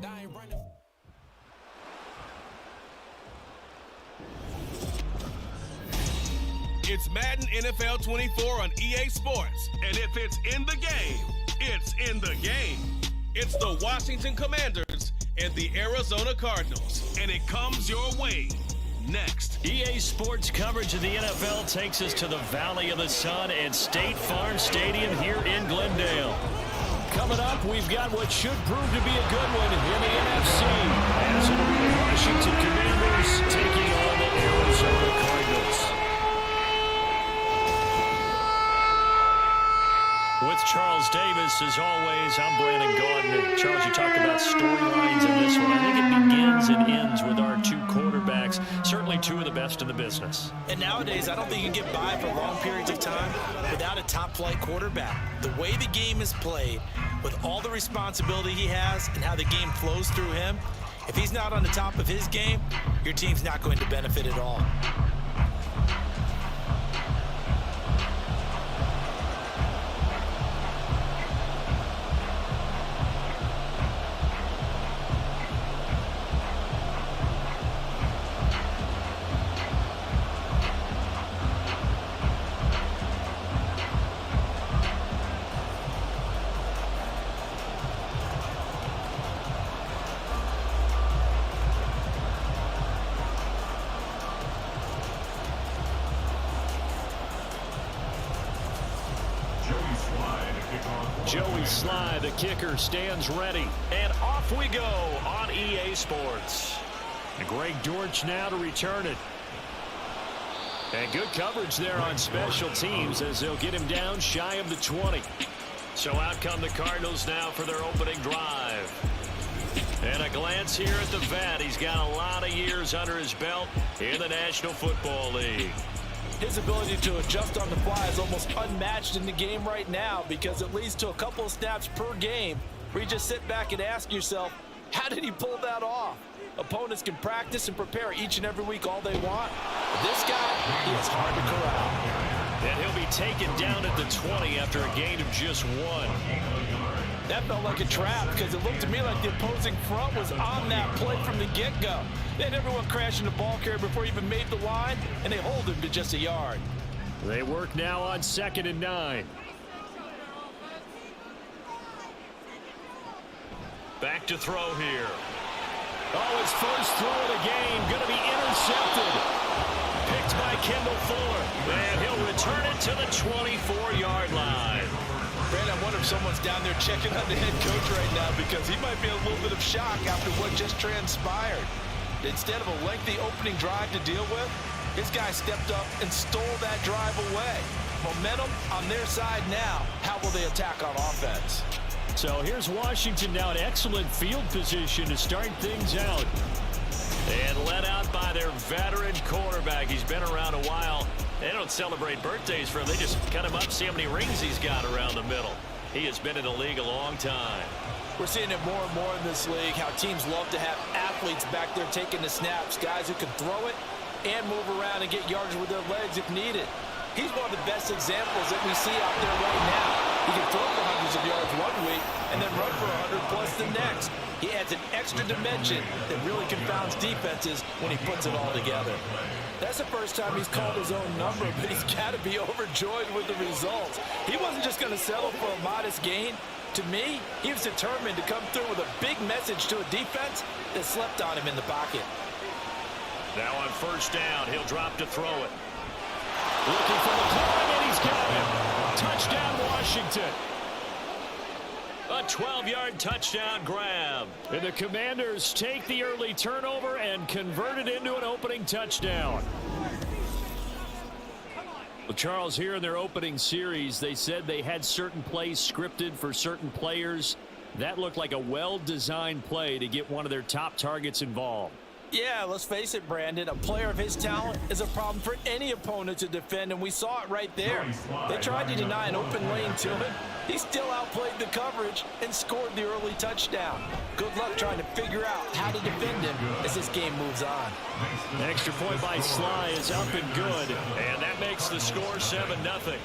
like I ain't running. It's Madden NFL 24 on EA Sports. And if it's in the game, it's in the game. It's the Washington Commanders and the Arizona Cardinals. And it comes your way next. EA Sports coverage of the NFL takes us to the Valley of the Sun at State Farm Stadium here in Glendale. Coming up, we've got what should prove to be a good one in the NFC. As it'll be the Washington Commanders taking on the Arizona Cardinals. With Charles Davis, as always, I'm Brandon Gardner. Charles, you talked about storylines in this one. I think it begins and ends with our two quarterbacks, certainly two of the best in the business. And nowadays, I don't think you can get by for long periods of time without a top-flight quarterback. The way the game is played, with all the responsibility he has and how the game flows through him, if he's not on the top of his game, your team's not going to benefit at all. Joey Sly, the kicker, stands ready. And off we go on EA Sports. And Greg Dortch now to return it. And good coverage there on special teams as they'll get him down shy of the 20. So out come the Cardinals now for their opening drive. And a glance here at the vet. He's got a lot of years under his belt in the National Football League. His ability to adjust on the fly is almost unmatched in the game right now because it leads to a couple of snaps per game where you just sit back and ask yourself, how did he pull that off? Opponents can practice and prepare each and every week all they want. But this guy, he is hard to corral. And he'll be taken down at the 20 after a gain of just one. That felt like a trap because it looked to me like the opposing front was on that play from the get-go. They had everyone crashing the ball carrier before he even made the line, and they hold him to just a yard. They work now on 2nd and 9. Back to throw here. Oh, his first throw of the game going to be intercepted. Picked by Kendall Fuller. And he'll return it to the 24-yard line. Brad, I wonder if someone's down there checking on the head coach right now because he might be in a little bit of shock after what just transpired. Instead of a lengthy opening drive to deal with, his guy stepped up and stole that drive away. Momentum on their side now. How will they attack on offense? So here's Washington now in excellent field position to start things out. And led out by their veteran quarterback. He's been around a while. They don't celebrate birthdays for him. They just cut him up, see how many rings he's got around the middle. He has been in the league a long time. We're seeing it more and more in this league, how teams love to have athletes back there taking the snaps, guys who can throw it and move around and get yards with their legs if needed. He's one of the best examples that we see out there right now. He can throw for hundreds of yards one week and then run for 100 plus the next. He adds an extra dimension that really confounds defenses when he puts it all together. That's the first time he's called his own number, but he's got to be overjoyed with the results. He wasn't just going to settle for a modest gain. To me, he was determined to come through with a big message to a defense that slept on him in the pocket. Now on first down, he'll drop to throw it. Looking for the climb, and he's got it. Touchdown, Washington. A 12-yard touchdown grab. And the Commanders take the early turnover and convert it into an opening touchdown. Well, Charles, here in their opening series, they said they had certain plays scripted for certain players. That looked like a well-designed play to get one of their top targets involved. Yeah, let's face it, Brandon. A player of his talent is a problem for any opponent to defend, and we saw it right there. They tried to deny an open lane to him. He still outplayed the coverage and scored the early touchdown. Good luck trying to figure out how to defend him as this game moves on. An extra point by Sly is up and good, and that makes the score 7-0.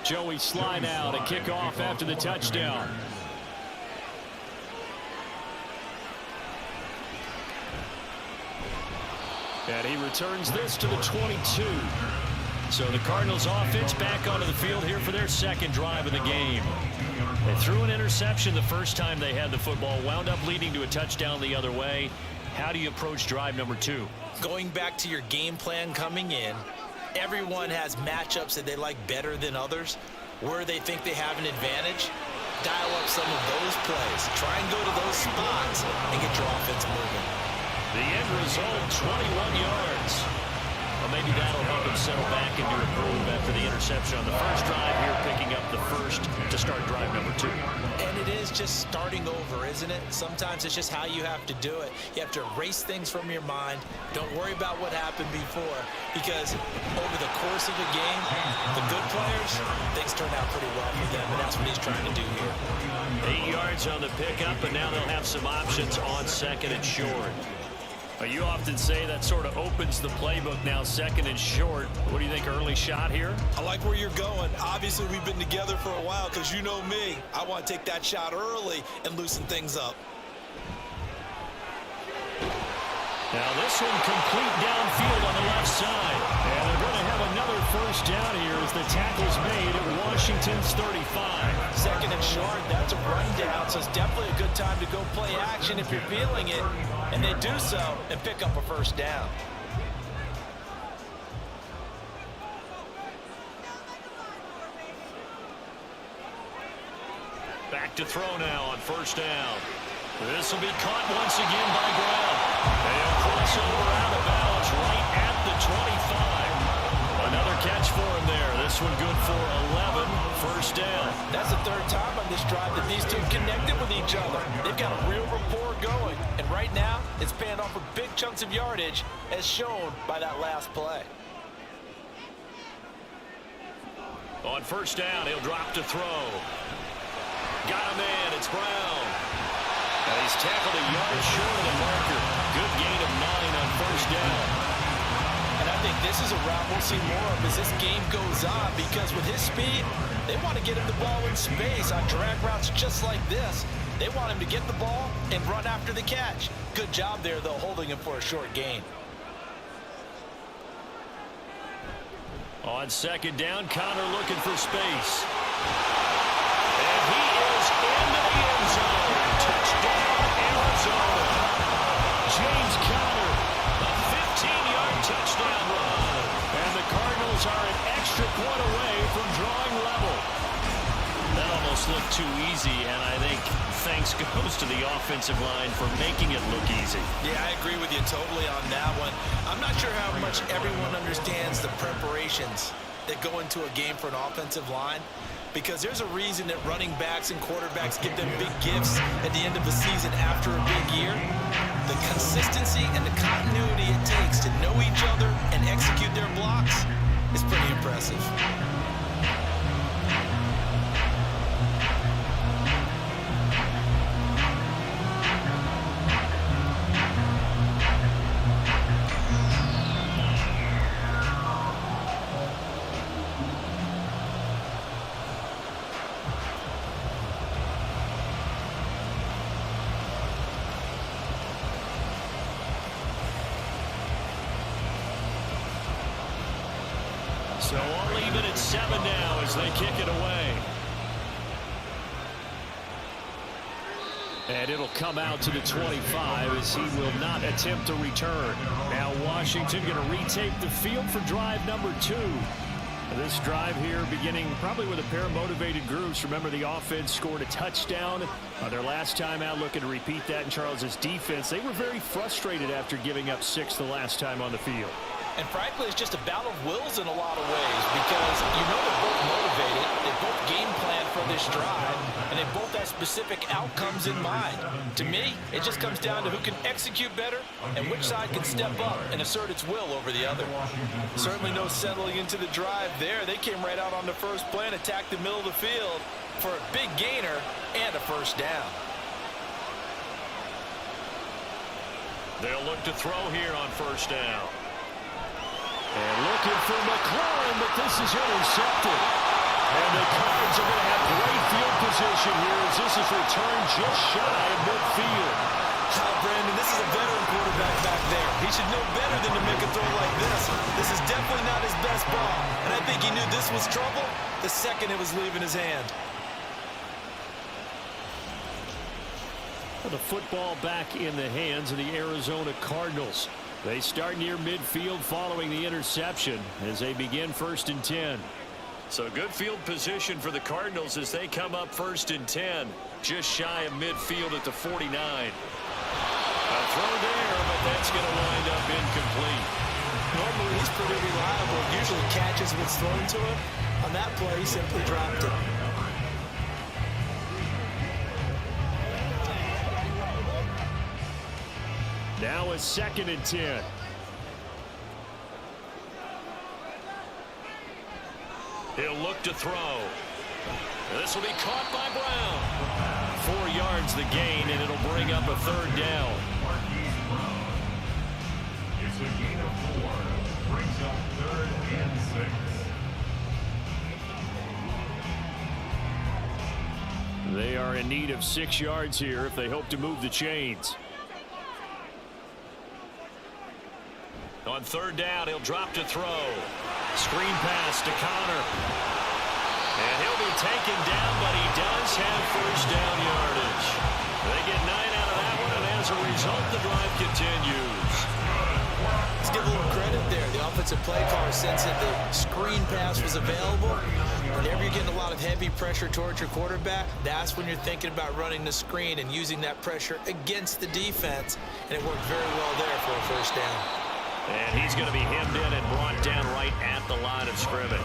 Joey Sly now to kick off after the touchdown. And he returns this to the 22. So the Cardinals offense back onto the field here for their second drive of the game. They threw an interception the first time they had the football, wound up leading to a touchdown the other way. How do you approach drive number 2? Going back to your game plan coming in, everyone has matchups that they like better than others, where they think they have an advantage. Dial up some of those plays. Try and go to those spots and get your offense moving. The end result, 21 yards. Well, maybe that'll help him settle back into a groove after the interception on the first drive here, picking up the first to start drive number 2. And it is just starting over, isn't it? Sometimes it's just how you have to do it. You have to erase things from your mind. Don't worry about what happened before, because over the course of a game, the good players, things turn out pretty well for them, and that's what he's trying to do here. 8 yards on the pickup, and now they'll have some options on second and short. You often say that sort of opens the playbook now, second and short. What do you think, early shot here? I like where you're going. Obviously, we've been together for a while because you know me. I want to take that shot early and loosen things up. Now this one complete downfield on the left side. And they're going to have another first down here as the tackle's made at Washington's 35. Second and short, that's a run down, so it's definitely a good time to go play action if you're feeling it. And they do so and pick up a first down. Back to throw now on first down. This will be caught once again by Brown. They'll cross over out of bounds right at the 25. Another catch for him there. This one good for 11. First down. That's the third time on this drive that these two connected with each other. They've got a real rapport going. And right now, it's paying off with big chunks of yardage, as shown by that last play. On first down, he'll drop to throw. Got a man. It's Brown. And he's tackled a yard short of the marker. Good gain of 9 on first down. And I think this is a route we'll see more of as this game goes on, because with his speed, they want to get him the ball in space on drag routes just like this. They want him to get the ball and run after the catch. Good job there, though, holding him for a short gain. On second down, Connor looking for space. And he is into the end zone. Touchdown, Arizona. James Conner, a 15-yard touchdown run. And the Cardinals are an extra point away from drawing level. That almost looked too easy, and I think thanks goes to the offensive line for making it look easy. Yeah, I agree with you totally on that one. I'm not sure how much everyone understands the preparations that go into a game for an offensive line, because there's a reason that running backs and quarterbacks give them big gifts at the end of the season after a big year. The consistency and the continuity it takes to know each other and execute their blocks is pretty impressive. So all even at 7 now as they kick it away. And it'll come out to the 25 as he will not attempt to return. Now Washington going to retake the field for drive number 2. This drive here beginning probably with a pair of motivated groups. Remember, the offense scored a touchdown their last time out, looking to repeat that in Charles's defense. They were very frustrated after giving up 6 the last time on the field. And frankly, it's just a battle of wills in a lot of ways, because you know they're both motivated, they both game plan for this drive, and they both have specific outcomes in mind. To me, it just comes down to who can execute better and which side can step up and assert its will over the other. Certainly no settling into the drive there. They came right out on the first play and attacked the middle of the field for a big gainer and a first down. They'll look to throw here on first down. And looking for McLaurin, but this is intercepted. And the Cards are going to have great field position here as this is returned just shy of midfield. Brandon, this is a veteran quarterback back there. He should know better than to make a throw like this. This is definitely not his best ball. And I think he knew this was trouble the second it was leaving his hand. The football back in the hands of the Arizona Cardinals. They start near midfield following the interception as they begin 1st and 10. So good field position for the Cardinals as they come up 1st and 10. Just shy of midfield at the 49. A throw there, but that's going to wind up incomplete. Normally he's pretty reliable. Usually catches what's thrown to him. On that play, he simply dropped it. Now it's 2nd and 10. He'll look to throw. This will be caught by Brown. 4 yards the gain, and it'll bring up a 3rd down. It's a gain of 4. Brings up 3rd and 6. They are in need of 6 yards here if they hope to move the chains. On 3rd down, he'll drop to throw. Screen pass to Connor. And he'll be taken down, but he does have 1st down yardage. They get 9 out of that one, and as a result, the drive continues. Let's give a little credit there. The offensive play caller sensed that the screen pass was available. Whenever you're getting a lot of heavy pressure towards your quarterback, that's when you're thinking about running the screen and using that pressure against the defense. And it worked very well there for a 1st down. And he's going to be hemmed in and brought down right at the line of scrimmage.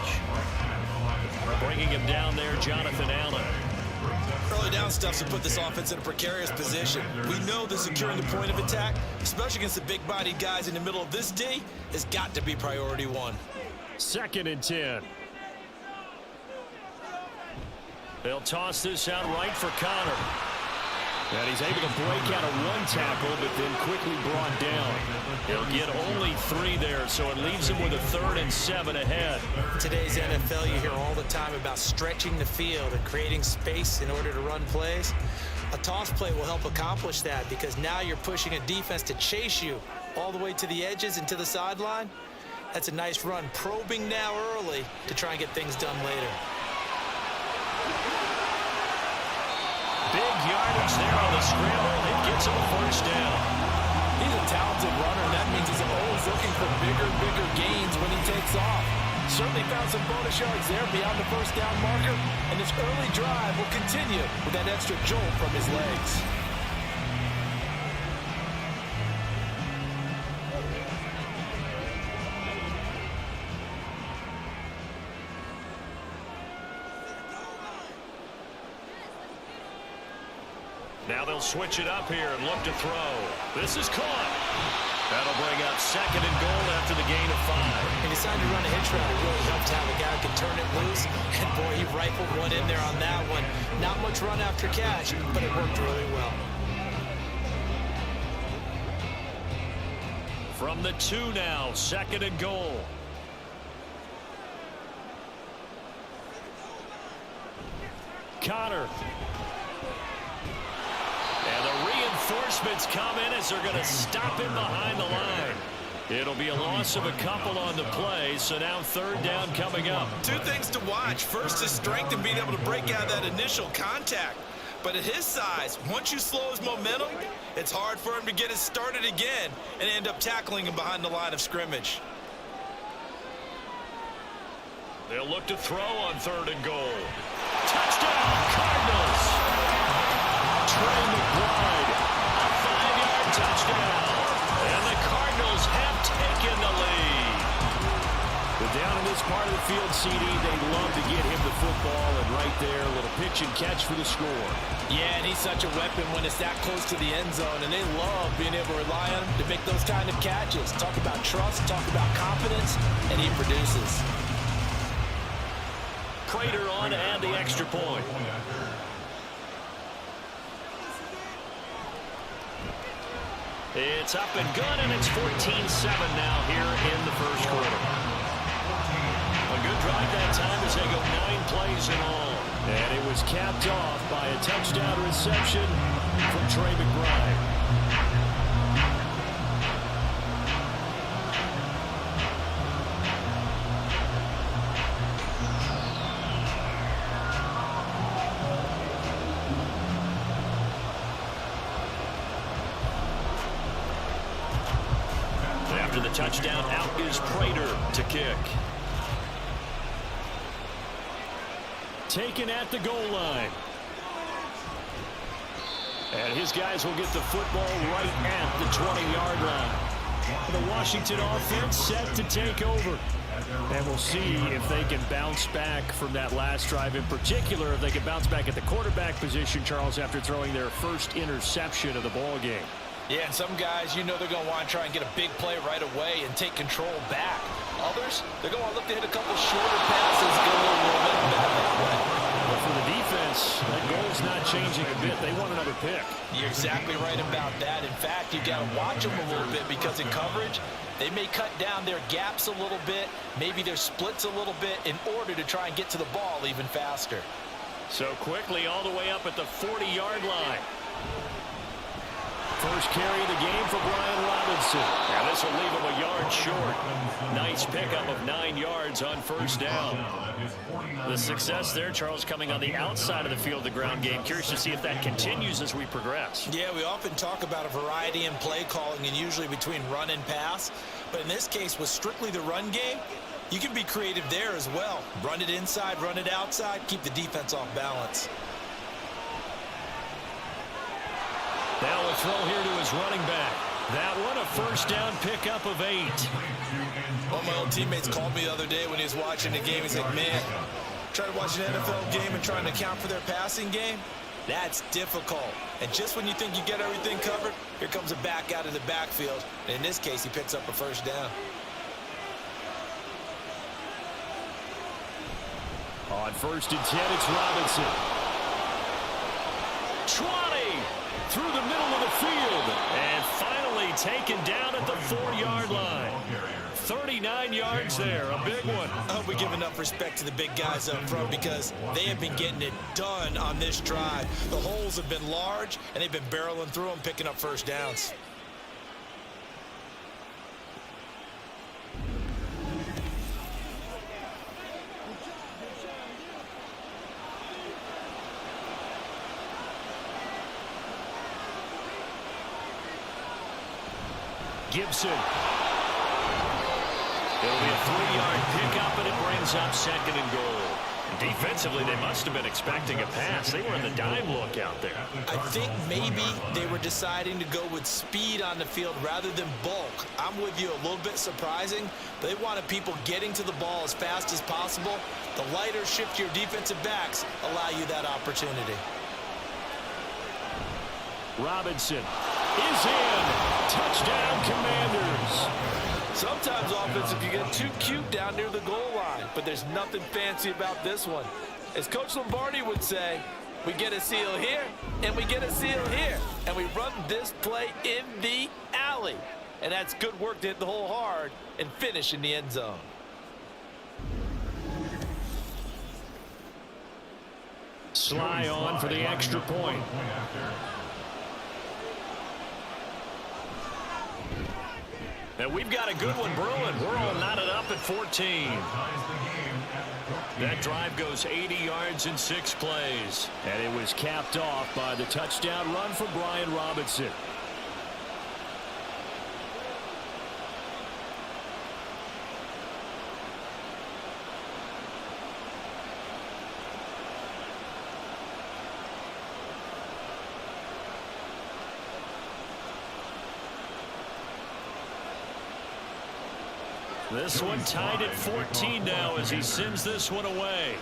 Bringing him down there, Jonathan Allen. Early down stuffs will put this offense in a precarious position. We know that securing the point of attack, especially against the big-bodied guys in the middle of this D, has got to be priority 1. 2nd and 10. They'll toss this out right for Connor. And he's able to break out of 1 tackle, but then quickly brought down. He'll get only 3 there, so it leaves him with a 3rd and 7 ahead. In today's NFL, you hear all the time about stretching the field and creating space in order to run plays. A toss play will help accomplish that because now you're pushing a defense to chase you all the way to the edges and to the sideline. That's a nice run, probing now early to try and get things done later. Big yardage there on the scramble. It gets him a 1st down. He's a talented runner, and that means he's always looking for bigger gains when he takes off. Certainly found some bonus yards there beyond the 1st down marker, and this early drive will continue with that extra jolt from his legs. Now they'll switch it up here and look to throw. This is caught. That'll bring up 2nd and goal after the gain of 5. And he decided to run a hitch route. It really helped to have a guy who could turn it loose. And boy, he rifled one in there on that one. Not much run after catch, but it worked really well. From the 2 now, 2nd and goal. Connor. And the reinforcements come in as they're going to stop him behind the line. It'll be a loss of a couple on the play, so now 3rd down coming up. 2 things to watch. First, his strength and being able to break out that initial contact. But at his size, once you slow his momentum, it's hard for him to get it started again and end up tackling him behind the line of scrimmage. They'll look to throw on 3rd and goal. Touchdown, Cardinals! Trey McBride, a 5-yard touchdown. And the Cardinals have taken the lead. But down in this part of the field, CD, they love to get him the football. And right there, a little pitch and catch for the score. Yeah, and he's such a weapon when it's that close to the end zone. And they love being able to rely on him to make those kind of catches. Talk about trust, talk about confidence, and he produces. Prater on to add the extra point. It's up and good, and it's 14-7 now here in the 1st quarter. A good drive that time as they go 9 plays in all. And it was capped off by a touchdown reception from Trey McBride. After the touchdown, out is Prater to kick. Taken at the goal line. And his guys will get the football right at the 20-yard line. The Washington offense set to take over. And we'll see if they can bounce back from that last drive. In particular, if they can bounce back at the quarterback position, Charles, after throwing their first interception of the ball game. Yeah, and some guys, you know they're going to want to try and get a big play right away and take control back. Others, they're going to look to hit a couple shorter passes, get a little momentum back that way. But for the defense, that goal's not changing a bit. They want another pick. You're exactly right about that. In fact, you got to watch them a little bit because in coverage, they may cut down their gaps a little bit, maybe their splits a little bit in order to try and get to the ball even faster. So quickly all the way up at the 40-yard line. First carry of the game for Brian Robinson. Now this will leave him a yard short. Nice pickup of 9 yards on first down. The success there, Charles, coming on the outside of the field, the ground game. Curious to see if that continues as we progress. Yeah, we often talk about a variety in play calling and usually between run and pass. But in this case, with strictly the run game, you can be creative there as well. Run it inside, run it outside, keep the defense off balance. Now a throw here to his running back. That one, a first down pickup of 8. One of my old teammates called me the other day when he was watching the game. He's like, man, trying to watch an NFL game and trying to account for their passing game, that's difficult. And just when you think you get everything covered, here comes a back out of the backfield. And in this case, he picks up a first down. On first and 10, it's Robinson. 20 through the middle of the field. And finally taken down at the 4-yard line. 39 yards there, a big one. I hope we give enough respect to the big guys up front because they have been getting it done on this drive. The holes have been large, and they've been barreling through them, picking up first downs. Gibson. It'll be a 3-yard pickup, and it brings up second and goal. Defensively, they must have been expecting a pass. They were in the dime look out there. I think maybe they were deciding to go with speed on the field rather than bulk. I'm with you, a little bit surprising. But they wanted people getting to the ball as fast as possible. The lighter, shiftier defensive backs allow you that opportunity. Robinson is in. Touchdown, Commanders. Sometimes offensive can get too cute down near the goal line, but there's nothing fancy about this one. As Coach Lombardi would say, we get a seal here, and we get a seal here, and we run this play in the alley. And that's good work to hit the hole hard and finish in the end zone. Sly on for the extra point. And we've got a good one brewing. We're all knotted up at 14. That drive goes 80 yards in 6 plays. And it was capped off by the touchdown run for Brian Robinson. This one tied at 14 now as he sends this one away.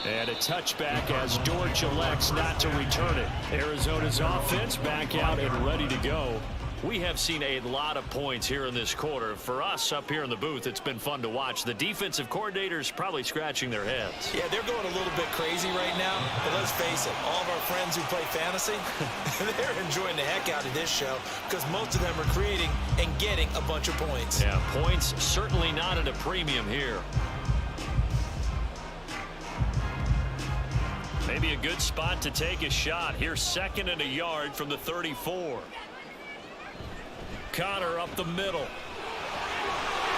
And a touchback as Dortch elects not to return it. Arizona's offense back out and ready to go. We have seen a lot of points here in this quarter. For us up here in the booth, it's been fun to watch. The defensive coordinators probably scratching their heads. Yeah, they're going a little bit crazy right now. But let's face it, all of our friends who play fantasy, they're enjoying the heck out of this show because most of them are creating and getting a bunch of points. Yeah, points certainly not at a premium here. Maybe a good spot to take a shot. Here's 2nd and a yard from the 34. Connor up the middle.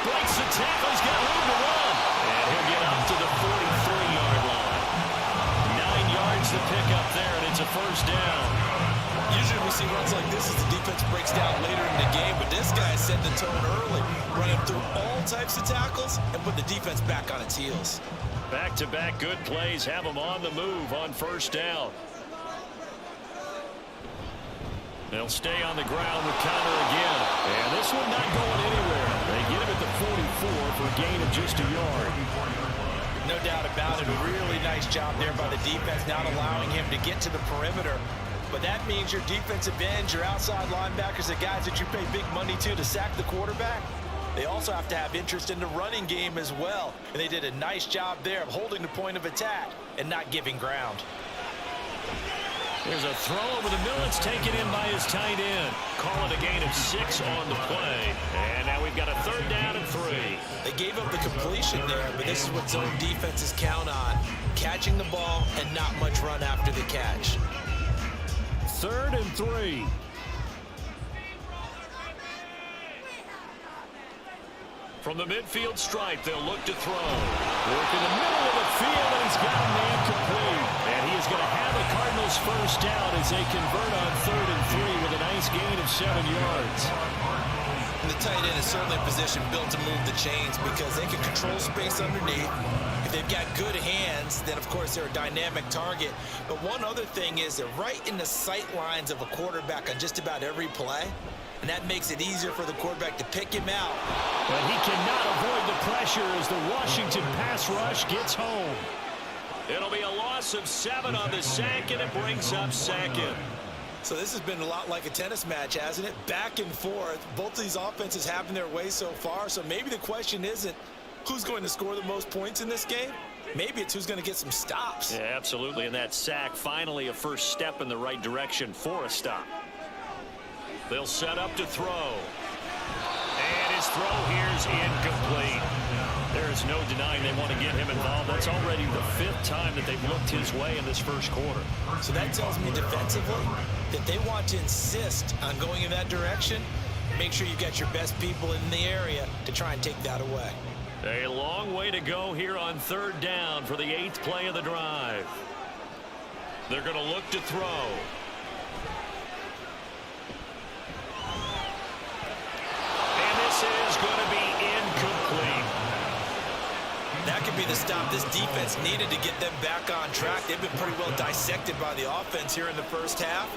Breaks the tackle. He's got room to run. And he'll get up to the 43-yard line. 9 yards to pick up there, and it's a first down. Usually we see runs like this as the defense breaks down later in the game, but this guy set the tone early, running through all types of tackles and put the defense back on its heels. Back-to-back good plays have them on the move on first down. They'll stay on the ground with Connor again. And this one not going anywhere. They get him at the 44 for a gain of just a yard. No doubt about it. A really nice job there by the defense, not allowing him to get to the perimeter. But that means your defensive ends, your outside linebackers, the guys that you pay big money to sack the quarterback, they also have to have interest in the running game as well. And they did a nice job there of holding the point of attack and not giving ground. There's a throw over the middle. It's taken in by his tight end. Call it a gain of 6 on the play. And now we've got a 3rd down and 3. They gave up the completion there, but this is what zone defenses count on. Catching the ball and not much run after the catch. 3rd and 3. From the midfield stripe, they'll look to throw. Work in the middle of the field, and he's got a man complete. And he is going to have the Cardinals first down as they convert on 3rd and 3 with a nice gain of 7 yards. And the tight end is certainly a position built to move the chains because they can control space underneath. If they've got good hands, then, of course, they're a dynamic target. But one other thing is they're right in the sight lines of a quarterback on just about every play. And that makes it easier for the quarterback to pick him out. But he cannot avoid the pressure as the Washington pass rush gets home. It'll be a loss of 7 on the sack, and it brings up 2nd. So this has been a lot like a tennis match, hasn't it? Back and forth. Both of these offenses having their way so far. So maybe the question isn't who's going to score the most points in this game. Maybe it's who's going to get some stops. Yeah, absolutely. And that sack, finally a first step in the right direction for a stop. They'll set up to throw. And his throw here's incomplete. There's no denying they want to get him involved. That's already the 5th time that they've looked his way in this first quarter. So that tells me defensively that they want to insist on going in that direction. Make sure you've got your best people in the area to try and take that away. A long way to go here on 3rd down for the 8th play of the drive. They're going to look to throw. Is going to be incomplete. That could be the stop this defense needed to get them back on track. They've been pretty well dissected by the offense here in the first half.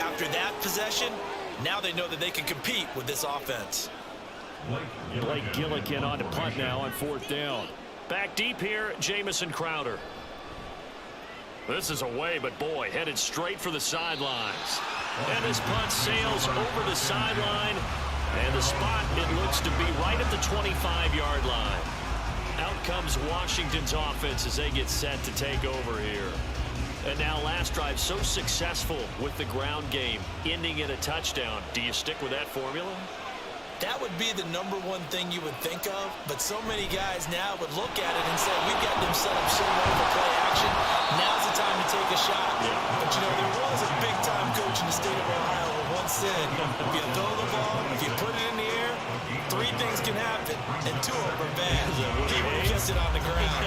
After that possession, now they know that they can compete with this offense. Blake Gillikin on to punt now on 4th down. Back deep here, Jamison Crowder. This is away, but boy, headed straight for the sidelines. And this punt sails over the sideline. And the spot, it looks to be right at the 25-yard line. Out comes Washington's offense as they get set to take over here. And now last drive so successful with the ground game, ending in a touchdown. Do you stick with that formula? That would be the #1 thing you would think of, but so many guys now would look at it and say, we've got them set up so well for play action. Now's the time to take a shot. Yeah. But, you know, there was a big-time coach in the state of Ohio who once said, if you throw the ball, if you put it in the air, 3 things can happen, and 2 of them are bad. He would have kept it on the ground.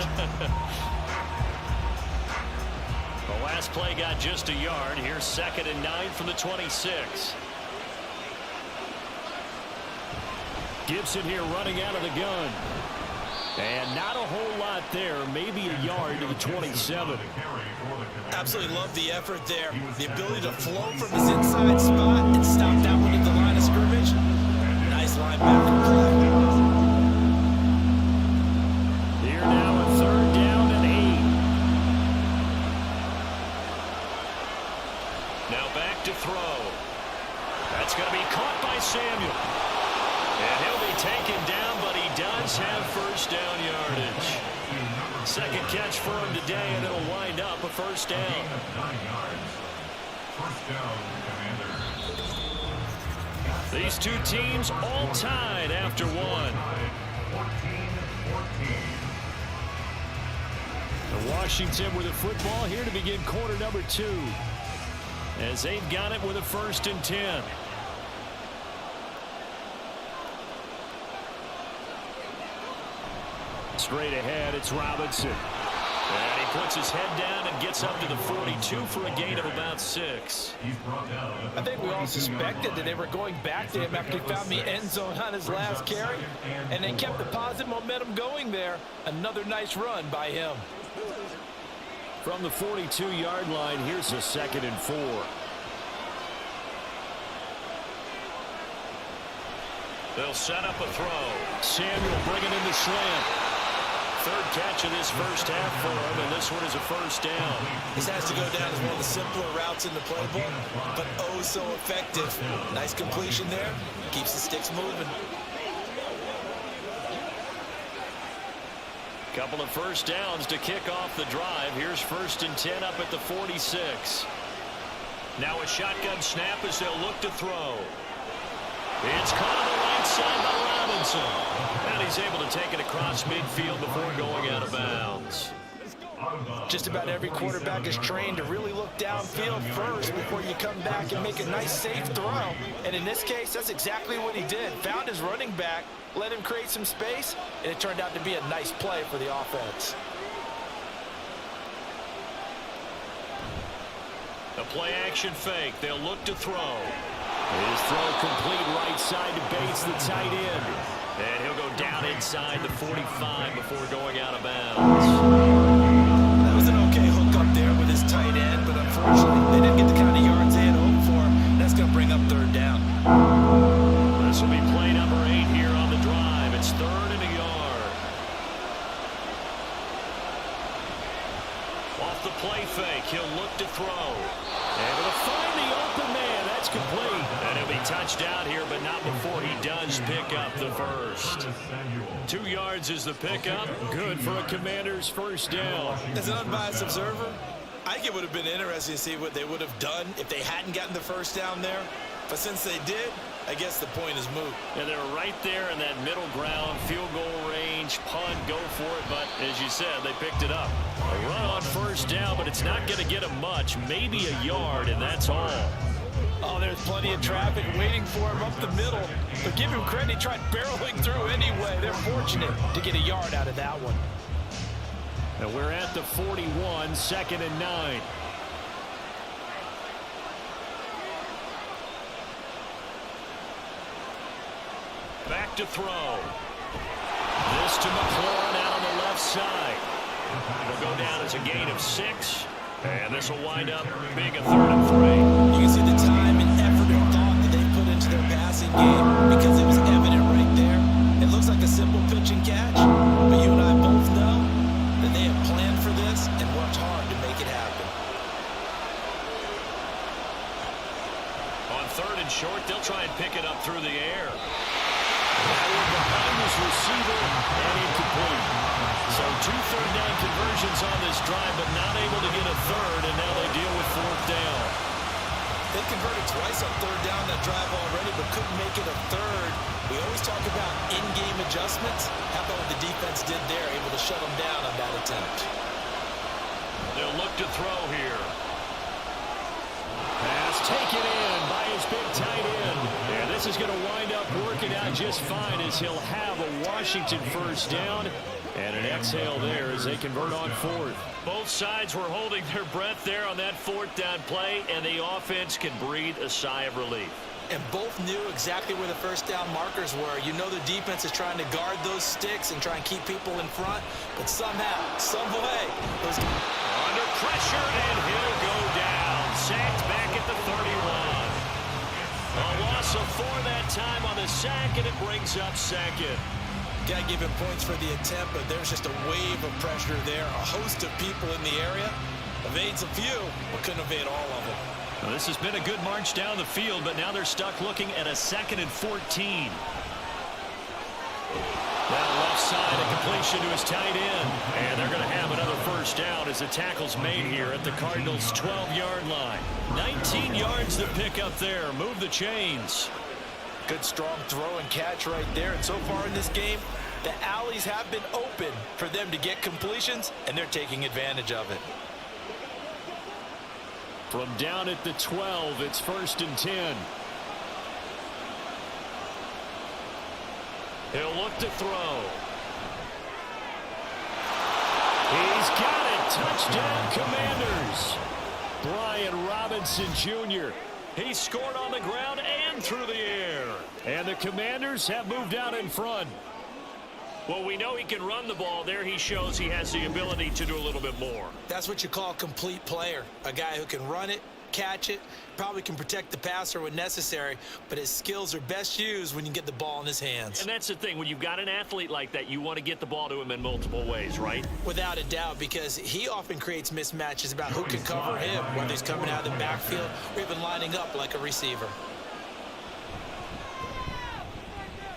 The last play got just a yard. Here's 2nd and 9 from the 26. Gibson here running out of the gun. And not a whole lot there. Maybe a yard to the 27. Absolutely love the effort there. The ability to flow from his inside spot and stop that one at the line of scrimmage. Nice linebacker play. Here now a 3rd down and 8. Now back to throw. That's going to be caught by Samuel. And he'll be taken down, but he does have first down yardage. Second catch for him today, and it'll wind up a first down. 9 yards. First down, Commanders. These two teams all tied after one. 14-14. And Washington with the football here to begin quarter number 2. As they've got it with a 1st and 10. Straight ahead, it's Robinson. And he puts his head down and gets up to the 42 for a gain of about 6. I think we all suspected that they were going back to him after he found the end zone on his last carry. And they kept the positive momentum going there. Another nice run by him. From the 42-yard line, here's a 2nd and 4. They'll set up a throw. Samuel bringing in the slant. 3rd catch of this first half for him, and this one is a first down. This has to go down as one of the simpler routes in the playbook, but oh so effective. Nice completion there. Keeps the sticks moving. Couple of first downs to kick off the drive. Here's 1st and 10 up at the 46. Now a shotgun snap as they'll look to throw. It's caught on the right side by Robinson. And he's able to take it across midfield before going out of bounds. Just about every quarterback is trained to really look downfield first before you come back and make a nice safe throw. And in this case, that's exactly what he did. Found his running back, let him create some space, and it turned out to be a nice play for the offense. The play action fake. They'll look to throw. His throw complete right side to Bates, the tight end. And he'll go down inside the 45 before going out of bounds. That was an okay hook up there with his tight end, but unfortunately they didn't get the kind of yards they had hoped for. That's going to bring up 3rd down. This will be play number 8 here on the drive. It's 3rd and a yard. Off the play fake, he'll look to throw. Able to find the open man. That's complete. And he'll be touched out here, but not before he does pick up the first. 2 yards is the pickup. Good for a Commander's first down. As an unbiased observer, I think it would have been interesting to see what they would have done if they hadn't gotten the first down there. But since they did, I guess the point is moot. And they're right there in that middle ground, field goal range, punt, go for it. But as you said, they picked it up. A run on first down, but it's not going to get them much, maybe a yard, and that's all. Oh, there's plenty of traffic waiting for him up the middle. But give him credit, he tried barreling through anyway. They're fortunate to get a yard out of that one. And we're at the 41, 2nd and 9. Back to throw. This to McLaurin out on the left side. It'll go down as a gain of 6. And this will wind up being a 3rd and 3. You can see the time and effort and thought that they put into their passing game because it was evident right there. It looks like a simple pitch and catch, but you and I both know that they have planned for this and worked hard to make it happen. On 3rd and short, they'll try and pick it up through the air. Behind this receiver and incomplete. So 2 third down conversions on this drive, but not able to get a 3rd, and now they deal with 4th down. They converted twice on 3rd down that drive already, but couldn't make it a 3rd. We always talk about in-game adjustments. How about what the defense did there, able to shut them down on that attempt? They'll look to throw here. Pass taken in by his big tight end. And this is going to wind up working out just fine as he'll have a Washington first down. And an exhale there as they convert on 4th. Both sides were holding their breath there on that 4th down play, and the offense can breathe a sigh of relief. And both knew exactly where the first down markers were. You know the defense is trying to guard those sticks and try and keep people in front, but somehow, some way, those under pressure, and he'll go down. Sacked back at the 31. A loss of 4 that time on the sack, and it brings up 2nd. Got to give him points for the attempt, but there's just a wave of pressure there. A host of people in the area. Evades a few, but couldn't evade all of them. Well, this has been a good march down the field, but now they're stuck looking at a 2nd and 14. That left side, a completion to his tight end. And they're going to have another first down as the tackle's made here at the Cardinals' 12-yard line. 19 yards to pick up there. Move the chains. Good strong throw and catch right there. And so far in this game, the alleys have been open for them to get completions, and they're taking advantage of it. From down at the 12, it's 1st and 10. He'll look to throw. He's got it. Touchdown, Commanders. Brian Robinson Jr. He scored on the ground and through the air. And the Commanders have moved out in front. Well, we know he can run the ball. There he shows he has the ability to do a little bit more. That's what you call a complete player. A guy who can run it, catch it, probably can protect the passer when necessary, but his skills are best used when you get the ball in his hands. And that's the thing. When you've got an athlete like that, you want to get the ball to him in multiple ways, right? Without a doubt, because he often creates mismatches about who can cover him, whether he's coming out of the backfield or even lining up like a receiver.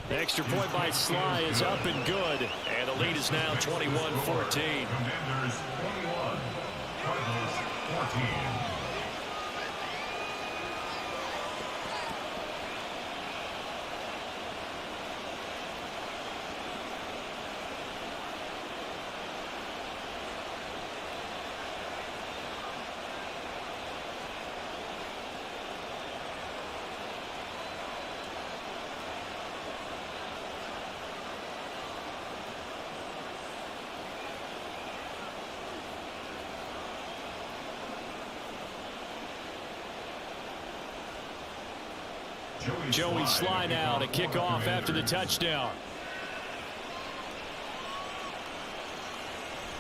The extra point by Sly is up and good, and the lead is now 21-14. Commanders 21, Cardinals 14. Joey Sly now to kick off after the touchdown.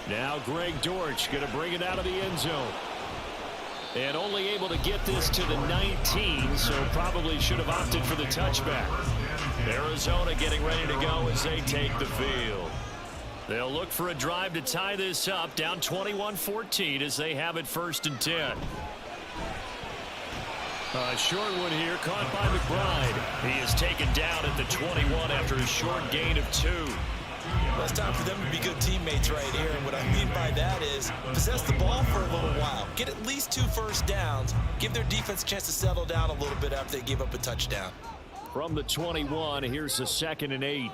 Now Greg Dortch going to bring it out of the end zone. And only able to get this to the 19, so probably should have opted for the touchback. Arizona getting ready to go as they take the field. They'll look for a drive to tie this up, down 21-14 as they have it 1st and 10. A short one here, caught by McBride. He is taken down at the 21 after a short gain of 2. Well, it's time for them to be good teammates right here, and what I mean by that is possess the ball for a little while, get at least 2 first downs, give their defense a chance to settle down a little bit after they give up a touchdown. From the 21, here's a 2nd and 8.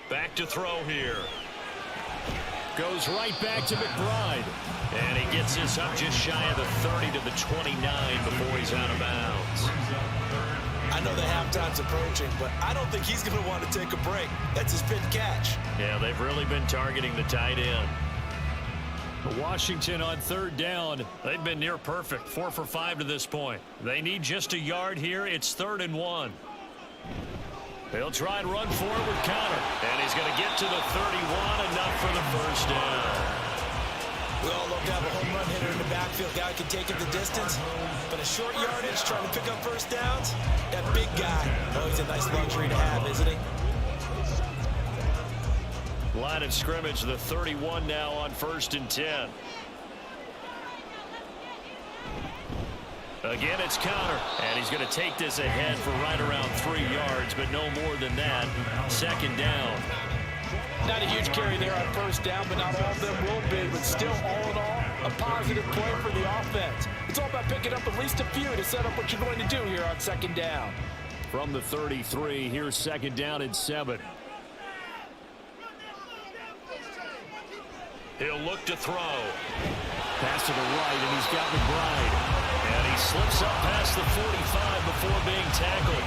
Back to throw here. Goes right back to McBride. And he gets this up just shy of the 30 to the 29 before he's out of bounds. I know the halftime's approaching, but I don't think he's going to want to take a break. That's his 5th catch. Yeah, they've really been targeting the tight end. Washington on 3rd down. They've been near perfect, 4 for 5 to this point. They need just a yard here. It's 3rd and 1. They'll try and run forward with counter. And he's going to get to the 31, enough for the first down. We all love to have a home run hitter in the backfield. Guy can take it the distance. But a short yardage, trying to pick up first downs, that big guy, oh, he's a nice luxury to have, isn't he? Line of scrimmage, the 31 now on 1st and 10. Again, it's counter, and he's going to take this ahead for right around 3 yards, but no more than that. 2nd down. Not a huge carry there on first down, but not all of them will be. But still, all in all, a positive play for the offense. It's all about picking up at least a few to set up what you're going to do here on 2nd down. From the 33, here's 2nd down and 7. He'll look to throw. Pass to the right, and he's got McBride. And he slips up past the 45 before being tackled.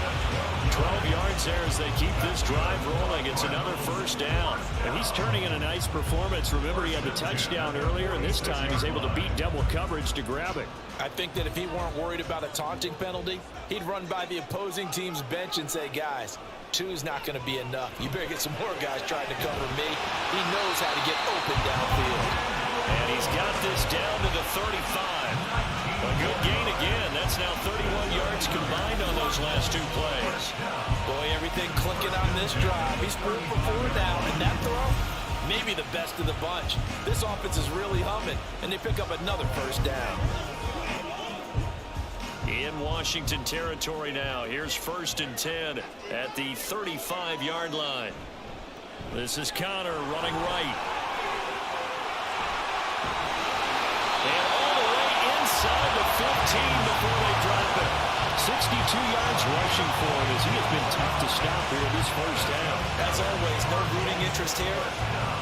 12 yards there as they keep this drive rolling. It's another first down. And he's turning in a nice performance. Remember, he had the touchdown earlier, and this time he's able to beat double coverage to grab it. I think that if he weren't worried about a taunting penalty, he'd run by the opposing team's bench and say, guys, 2 is not going to be enough. You better get some more guys trying to cover me. He knows how to get open downfield. And he's got this down to the 35. A good gain again. That's now 31 yards combined on those last 2 plays. Boy, everything clicking on this drive. He's through for 4 down, and that throw, maybe the best of the bunch. This offense is really humming, and they pick up another first down. In Washington territory now. Here's 1st and 10 at the 35-yard line. This is Connor running right. And all the way inside the 15 before they drop it. 62 yards rushing for him as he has been tough to stop here this first half. As always, no rooting interest here,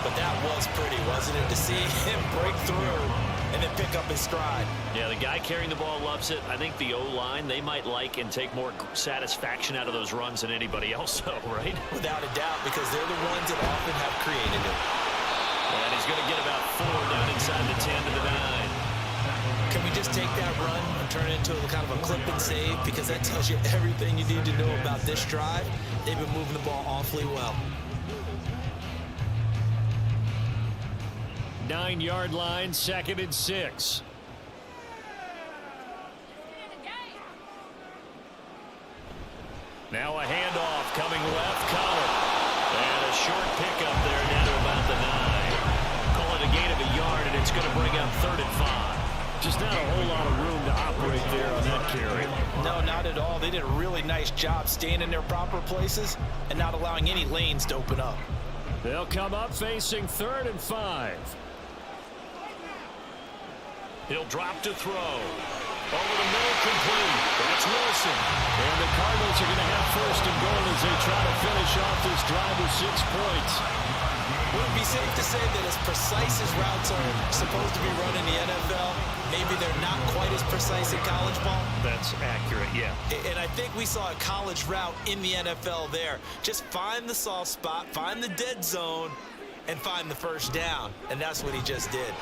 but that was pretty, wasn't it, to see him break through and then pick up his stride. Yeah, the guy carrying the ball loves it. I think the O-line, they might like and take more satisfaction out of those runs than anybody else, though, right? Without a doubt, because they're the ones that often have created it. And he's going to get about 4 down inside the 10 to the 9. Can we just take that run and turn it into a kind of a clip and save? Because that tells you everything you need to know about this drive. They've been moving the ball awfully well. 9-yard line, 2nd and 6. Now a handoff coming left, Connor. And a short pickup there down to about the 9. Call it a gain of a yard, and it's going to bring up 3rd and 5. Just not a whole lot of room to operate there on that carry. No, not at all. They did a really nice job staying in their proper places and not allowing any lanes to open up. They'll come up facing 3rd and 5. He'll drop to throw. Over the middle, complete. That's Wilson. And the Cardinals are going to have 1st and goal as they try to finish off this drive with 6 points. Would it be safe to say that as precise as routes are supposed to be run in the NFL, maybe they're not quite as precise in college ball? That's accurate, yeah. And I think we saw a college route in the NFL there. Just find the soft spot, find the dead zone, and find the first down. And that's what he just did.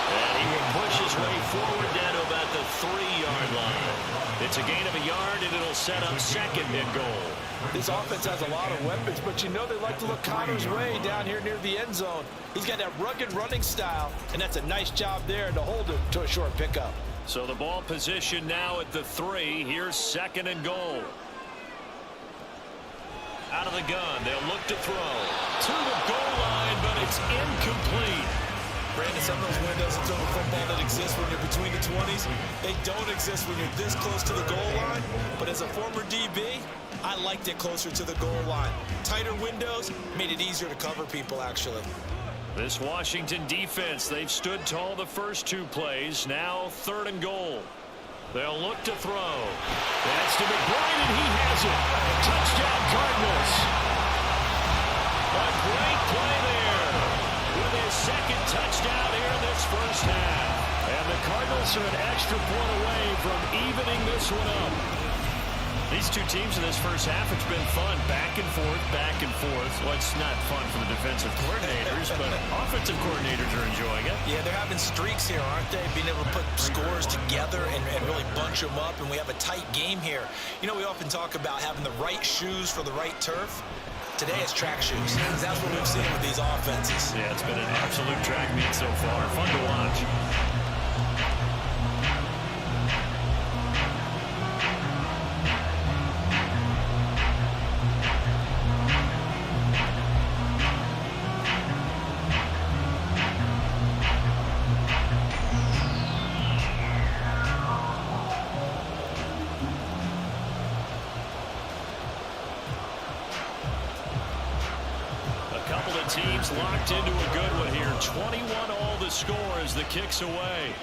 And he will push his way forward down to about the 3-yard line. It's a gain of a yard, and it'll set up 2nd and goal. This offense has a lot of weapons, but you know they like to look Connor's way down here near the end zone. He's got that rugged running style, and that's a nice job there to hold it to a short pickup. So the ball position now at the 3. Here's 2nd and goal. Out of the gun, they'll look to throw. To the goal line, but it's incomplete. Brandon, some of those windows in total football that exist when you're between the 20s, they don't exist when you're this close to the goal line. But as a former DB, I liked it closer to the goal line. Tighter windows made it easier to cover people, actually. This Washington defense, they've stood tall the first 2 plays. Now 3rd and goal. They'll look to throw. That's to McBride, and he has it. Touchdown, Cardinals. A great play there with his 2nd touchdown here in this first half. And the Cardinals are an extra point away from evening this one up. These 2 teams in this first half, it's been fun. Back and forth, back and forth. Well, it's not fun for the defensive coordinators, but offensive coordinators are enjoying it. Yeah, they're having streaks here, aren't they? Being able to put scores together and really bunch them up, and we have a tight game here. You know, we often talk about having the right shoes for the right turf. Today it's track shoes. That's what we've seen with these offenses. Yeah, it's been an absolute track meet so far. Fun to watch. Teams locked into a good one here. 21 all the score as the kick's away.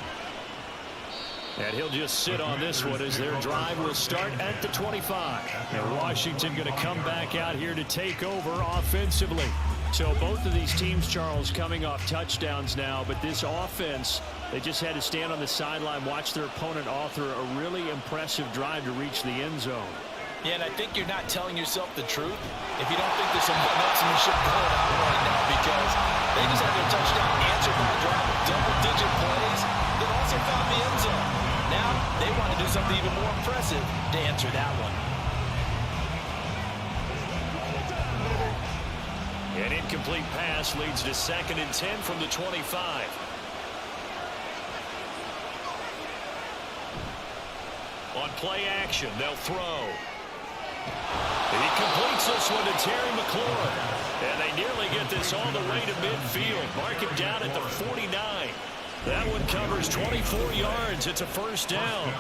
And he'll just sit on this one as their drive will start at the 25. And Washington going to come back out here to take over offensively. So both of these teams, Charles, coming off touchdowns now, but this offense, they just had to stand on the sideline, watch their opponent author a really impressive drive to reach the end zone. Yeah, and I think you're not telling yourself the truth if you don't think there's some one-upsmanship going on right now, because they just had their touchdown answered by a drive of double-digit plays that also found the end zone. Now they want to do something even more impressive to answer that one. An incomplete pass leads to 2nd and 10 from the 25. On play action, they'll throw. He completes this one to Terry McLaurin. And they nearly get this all the way to midfield. Mark him down at the 49. That one covers 24 yards. It's a first down.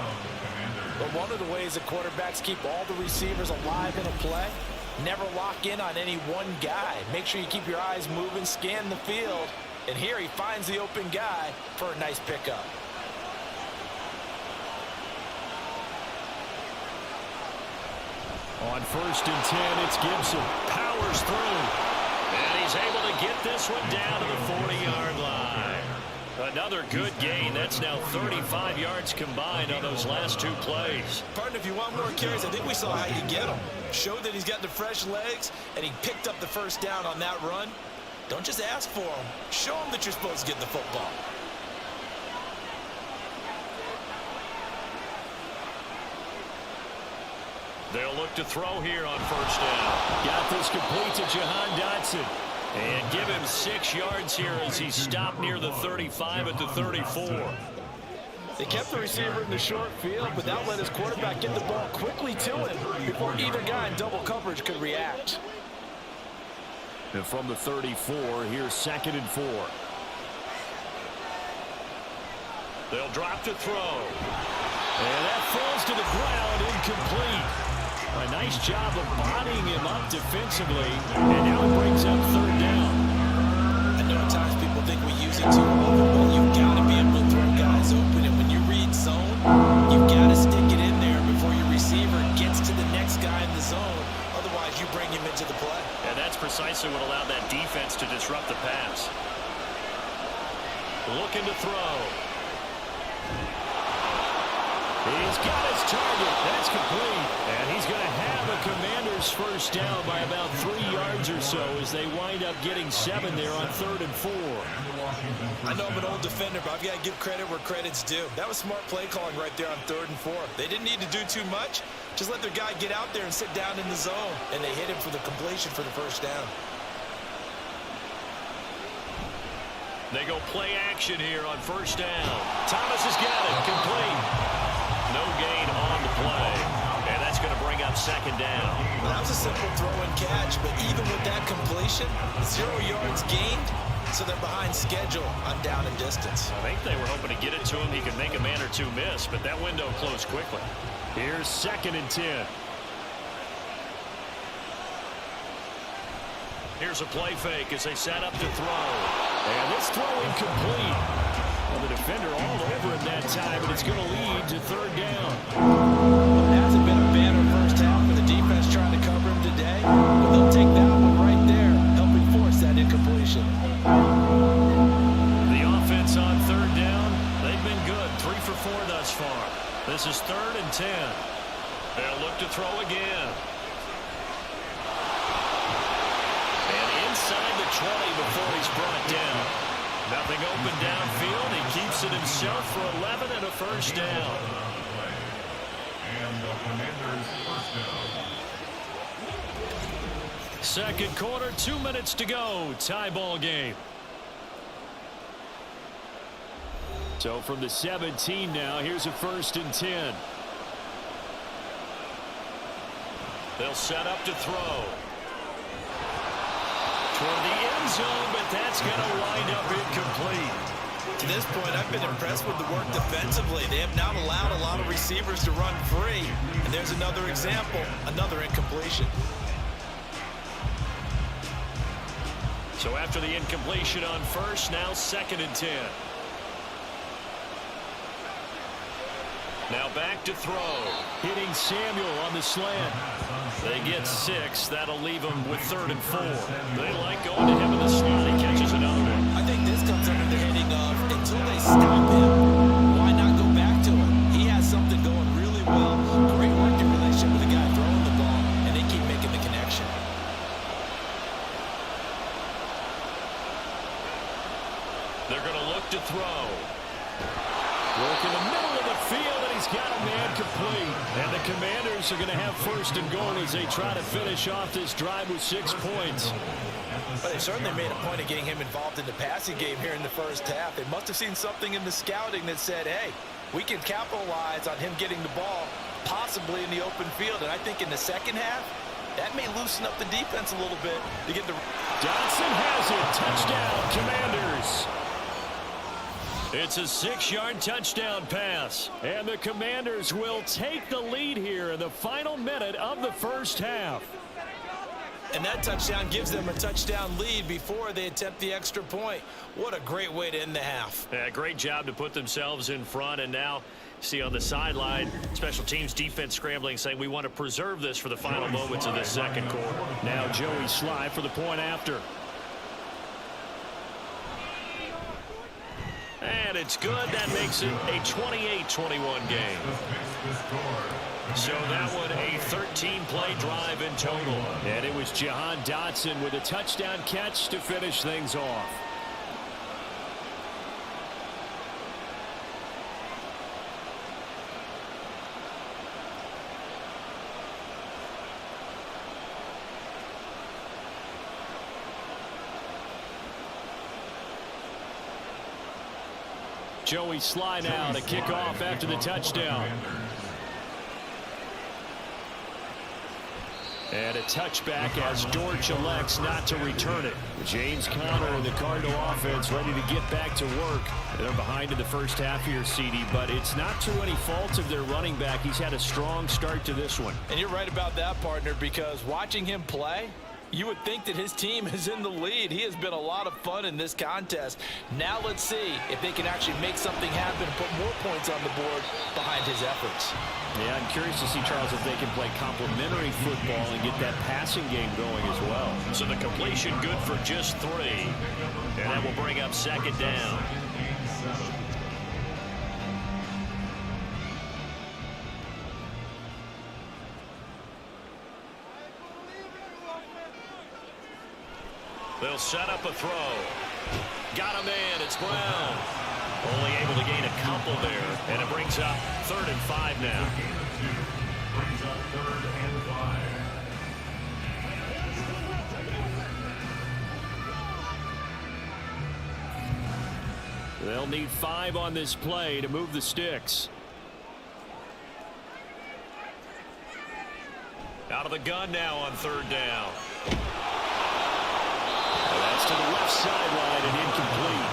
But one of the ways that quarterbacks keep all the receivers alive in a play, never lock in on any one guy. Make sure you keep your eyes moving, scan the field. And here he finds the open guy for a nice pickup. On 1st and 10, it's Gibson. Powers through. And he's able to get this one down to the 40-yard line. Another good gain. That's now 35 yards combined on those last two plays. Partner, if you want more carries, I think we saw how you get them. Showed that he's got the fresh legs, and he picked up the first down on that run. Don't just ask for them. Show them that you're supposed to get the football. They'll look to throw here on first down. Got this complete to Jahan Dotson. And give him 6 yards here as he stopped near the 35 at the 34. They kept the receiver in the short field, but that let his quarterback get the ball quickly to him before either guy in double coverage could react. And from the 34, here's 2nd and 4. They'll drop to throw. And that falls to the ground, incomplete. A nice job of bodying him up defensively, and now it brings up 3rd down. I know at times people think we use it too often, but you've got to be able to throw guys open, and when you read zone, you've got to stick it in there before your receiver gets to the next guy in the zone. Otherwise, you bring him into the play. And that's precisely what allowed that defense to disrupt the pass. Looking to throw. He's got his target. That's complete. And he's going to have a Commander's first down by about 3 yards or so as they wind up getting 7 there on 3rd and 4. I know I'm an old defender, but I've got to give credit where credit's due. That was smart play calling right there on 3rd and 4. They didn't need to do too much. Just let their guy get out there and sit down in the zone. And they hit him for the completion for the first down. They go play action here on first down. Thomas has got it. Complete. No gain on the play. And that's going to bring up 2nd down. Well, that was a simple throw and catch, but even with that completion, 0 yards gained, so they're behind schedule on down and distance. I think they were hoping to get it to him. He could make a man or two miss, but that window closed quickly. Here's 2nd and 10. Here's a play fake as they set up to throw. And this throw incomplete. Well, the defender all over him that time, and it's going to lead to 3rd down. Well, it hasn't been a banner first half for the defense trying to cover him today. But they'll take that one right there, helping force that incompletion. The offense on 3rd down, they've been good. 3 for 4 thus far. This is 3rd and 10. They'll look to throw again. And inside the 20 before he's brought down. Nothing open downfield. He keeps it himself for 11 and a first down. And the Commanders' first down. Second quarter, 2 minutes to go. Tie ball game. So from the 17 now, here's a 1st and 10. They'll set up to throw. Toward the end zone, but that's going to wind up incomplete. To this point, I've been impressed with the work defensively. They have not allowed a lot of receivers to run free. And there's another example, another incompletion. So after the incompletion on first, now 2nd and 10. Now back to throw. Hitting Samuel on the slant. They get 6. That'll leave them with 3rd and 4. They like going to him in the slot. He catches another one. I think this comes under the heading of until they stop him, why not go back to him? He has something going really well. Great working relationship with the guy throwing the ball, and they keep making the connection. They're going to look to throw. Work in the middle of the field, and he's got a man complete. And the Commanders are going to have 1st and goal as they try to finish off this drive with 6 points. But they certainly made a point of getting him involved in the passing game here in the first half. They must have seen something in the scouting that said, hey, we can capitalize on him getting the ball possibly in the open field. And I think in the second half, that may loosen up the defense a little bit to get the... Johnson has it. Touchdown, Commanders. It's a 6-yard touchdown pass. And the Commanders will take the lead here in the final minute of the first half. And that touchdown gives them a touchdown lead before they attempt the extra point. What a great way to end the half. Yeah, great job to put themselves in front. And now see on the sideline, special teams defense scrambling, saying we want to preserve this for the final moments of this second quarter. Now Joey Sly for the point after. And it's good. That makes it a 28-21 game. So that one a 13-play drive in total. And it was Jahan Dotson with a touchdown catch to finish things off. Joey Sly now to kick off after the touchdown. And a touchback as Dortch elects not to return it. James Conner and the Cardinal offense ready to get back to work. They're behind in the first half here, CD, but it's not through any fault of their running back. He's had a strong start to this one. And you're right about that, partner, because watching him play, you would think that his team is in the lead. He has been a lot of fun in this contest. Now let's see if they can actually make something happen and put more points on the board behind his efforts. Yeah, I'm curious to see, Charles, if they can play complementary football and get that passing game going as well. So the completion good for just 3. And that will bring up second down. They'll set up a throw. Got him in. It's Brown. Only able to gain a couple there. And it brings up 3rd and 5 now. Brings up 3rd and 5. They'll need 5 on this play to move the sticks. Out of the gun now on 3rd down. That's to the left sideline and incomplete.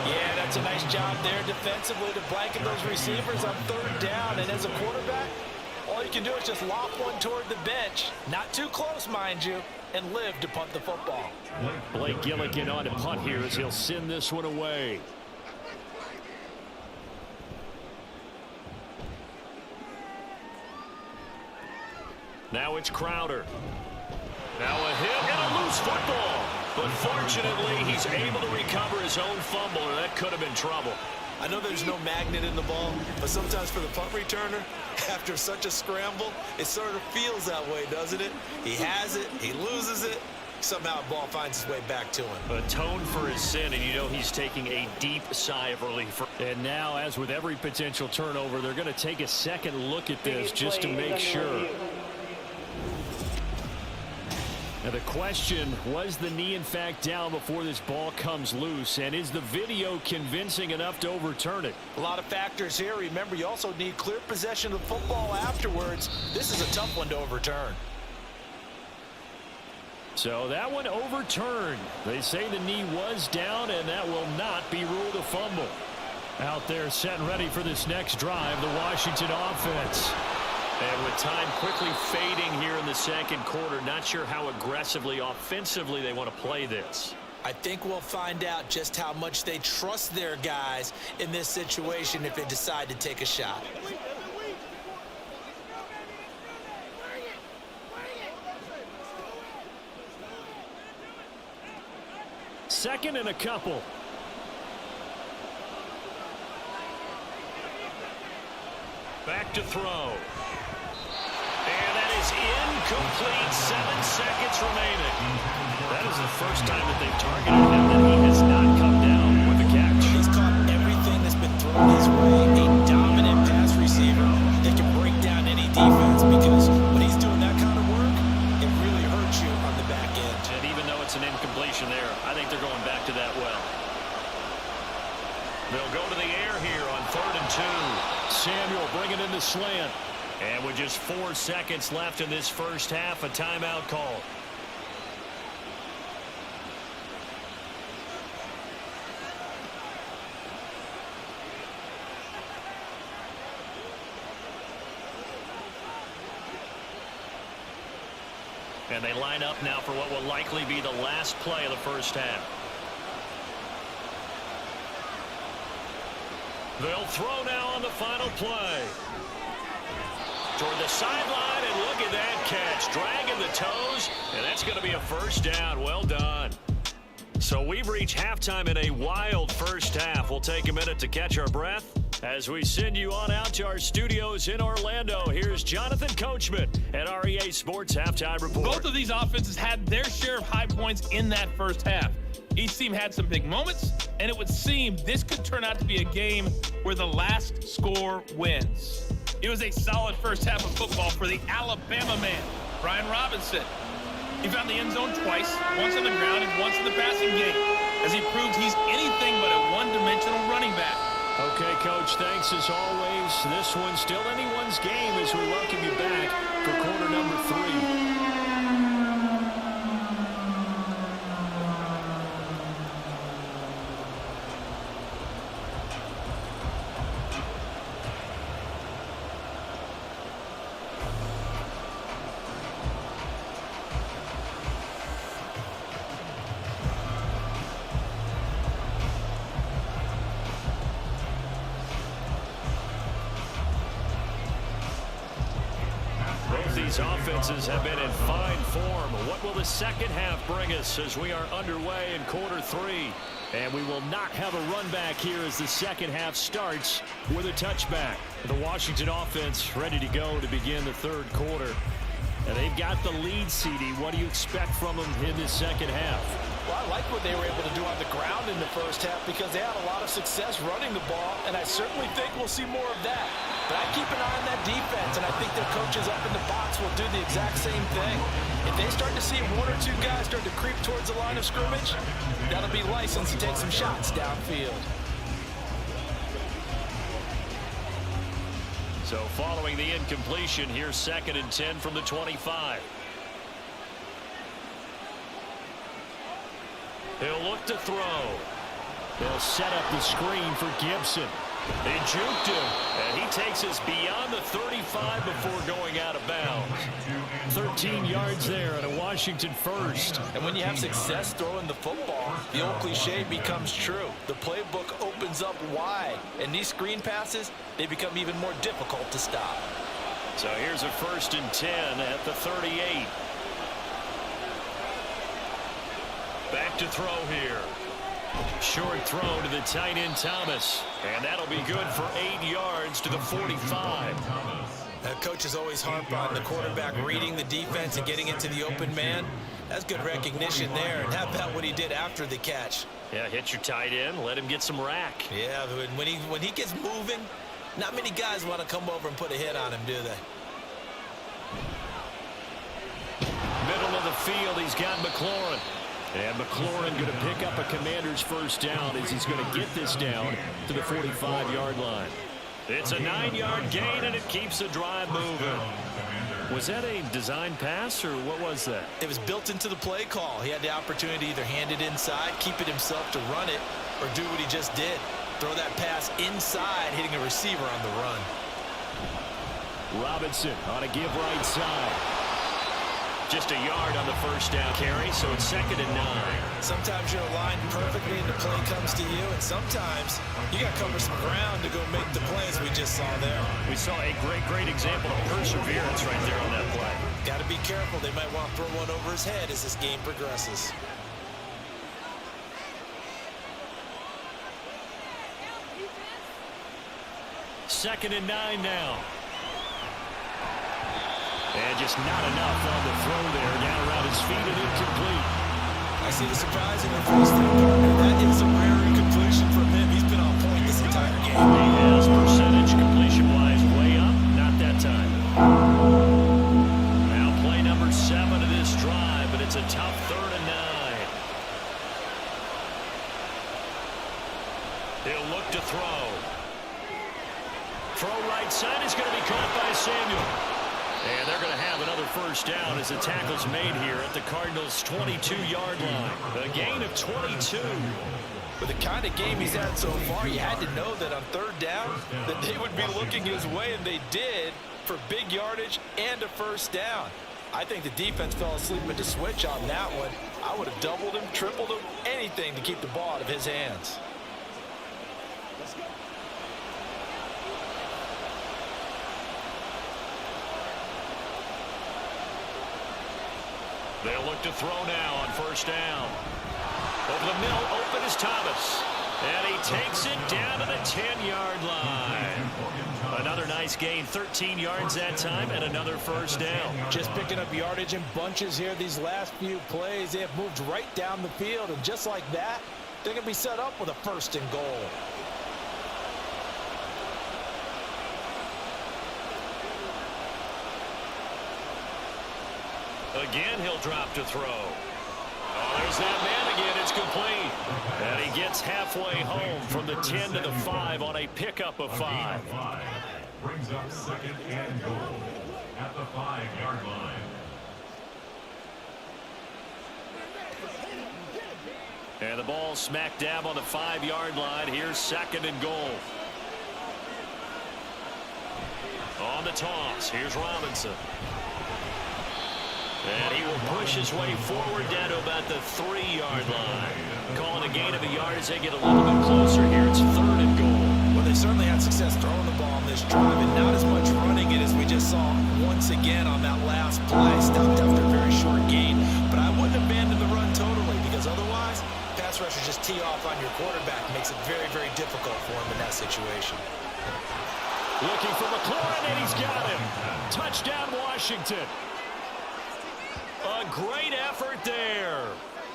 Yeah, that's a nice job there defensively to blanket those receivers on 3rd down. And as a quarterback, all you can do is just lob one toward the bench. Not too close, mind you, and live to punt the football. Blake Gilligan on to punt here as he'll send this one away. Now it's Crowder. Now a hit and a loose football. But fortunately, he's able to recover his own fumble, or that could have been trouble. I know there's no magnet in the ball, but sometimes for the punt returner, after such a scramble, it sort of feels that way, doesn't it? He has it, he loses it, somehow the ball finds its way back to him. Atone for his sin, and you know he's taking a deep sigh of relief. And now, as with every potential turnover, they're going to take a second look at this just to make sure. Now the question, was the knee in fact down before this ball comes loose, and is the video convincing enough to overturn it? A lot of factors here. Remember, you also need clear possession of the football afterwards. This is a tough one to overturn. So that one overturned. They say the knee was down, and that will not be ruled a fumble. Out there set and ready for this next drive, the Washington offense. And with time quickly fading here in the second quarter, not sure how aggressively, offensively they want to play this. I think we'll find out just how much they trust their guys in this situation if they decide to take a shot. Second and a couple. Back to throw. And that is incomplete. 7 seconds remaining. That is the first time that they've targeted him that he has not come down with a catch. He's caught everything that's been thrown his way. A dominant pass receiver that can break down any defense, because when he's doing that kind of work, it really hurts you on the back end. And even though it's an incompletion there, I think they're going back to that well. They'll go to the air here on Samuel bringing in the slant. And with just 4 seconds left in this first half, a timeout call. And they line up now for what will likely be the last play of the first half. They'll throw now on the final play. Toward the sideline, and look at that catch. Dragging the toes, and that's going to be a first down. Well done. So we've reached halftime in a wild first half. We'll take a minute to catch our breath as we send you on out to our studios in Orlando. Here's Jonathan Coachman at our EA Sports Halftime Report. Both of these offenses had their share of high points in that first half. Each team had some big moments, and it would seem this could turn out to be a game where the last score wins. It was a solid first half of football for the Alabama man, Brian Robinson. He found the end zone twice, once on the ground and once in the passing game, as he proved he's anything but a one-dimensional running back. Okay, Coach, thanks as always. This one's still anyone's game as we welcome you back for quarter number 3. These offenses have been in fine form. What will the second half bring us as we are underway in quarter 3? And we will not have a run back here as the second half starts with a touchback. The Washington offense ready to go to begin the third quarter. And they've got the lead, CD. What do you expect from them in this second half? Well, I like what they were able to do on the ground in the first half because they had a lot of success running the ball, and I certainly think we'll see more of that. But I keep an eye on that defense, and I think their coaches up in the box will do the exact same thing. If they start to see 1 or 2 guys start to creep towards the line of scrimmage, that'll be license to take some shots downfield. So following the incompletion, here's 2nd and 10 from the 25. He'll look to throw. They'll set up the screen for Gibson. They juked him, and he takes us beyond the 35 before going out of bounds. 13 yards there and a Washington first. And when you have success throwing the football, the old cliche becomes true. The playbook opens up wide, and these screen passes, they become even more difficult to stop. So here's a 1st and 10 at the 38. Back to throw here. Short throw to the tight end Thomas. And that'll be good for 8 yards to the 45. Coaches always harp on the quarterback reading the defense and getting into the open man. That's good recognition there. And how about what he did after the catch? Yeah, hit your tight end, let him get some rack. Yeah, when he gets moving, not many guys want to come over and put a hit on him, do they? Middle of the field, he's got McLaurin. And McLaurin going to pick up a Commander's first down as he's going to get this down to the 45-yard line. It's a 9-yard gain, and it keeps the drive moving. Was that a design pass, or what was that? It was built into the play call. He had the opportunity to either hand it inside, keep it himself to run it, or do what he just did. Throw that pass inside, hitting a receiver on the run. Robinson on a give right side. Just a yard on the first down carry, so it's 2nd and 9. Sometimes you're aligned perfectly and the play comes to you, and sometimes you got to cover some ground to go make the plays we just saw there. We saw a great example of perseverance right there on that play. Got to be careful. They might want to throw one over his head as this game progresses. Second and 9 now. And just not enough on the throw there. Down around his feet and incomplete. I see the surprise in the first thing, partner. That is a rare incompletion from him. He's been on point this entire game. He has percentage completion-wise way up. Not that time. Now play number 7 of this drive, but it's a tough 3rd and 9. He'll look to throw. throw right side is going to be caught by Samuel. And they're going to have another first down as the tackle's made here at the Cardinals' 22-yard line. A gain of 22. With the kind of game he's had so far, you had to know that on third down that they would be looking his way, and they did, for big yardage and a first down. I think the defense fell asleep at the switch on that one. I would have doubled him, tripled him, anything to keep the ball out of his hands. They'll look to throw now on first down. Over the middle, open is Thomas. And he takes it down to the 10-yard line. Another nice gain, 13 yards that time, and another first down. Just picking up yardage in bunches here these last few plays. They have moved right down the field, and just like that, they're going to be set up with a first and goal. Again, he'll drop to throw. Oh, there's that man again. It's complete. And he gets halfway home from the 10 to the 5 on a pickup of 5. Brings up second and goal at the 5-yard line. And the ball smack dab on the 5-yard line. Here's second and goal. On the toss, here's Robinson. And he will push his way forward down to about the 3-yard line. Calling a gain of a yard as they get a little bit closer here. It's third and goal. Well, they certainly had success throwing the ball on this drive, and not as much running it as we just saw once again on that last play. Stopped after a very short gain, but I wouldn't abandon the run totally, because otherwise, pass rushers just tee off on your quarterback. It makes it very, very difficult for him in that situation. Looking for McLaurin, and he's got him. Touchdown, Washington. A great effort there.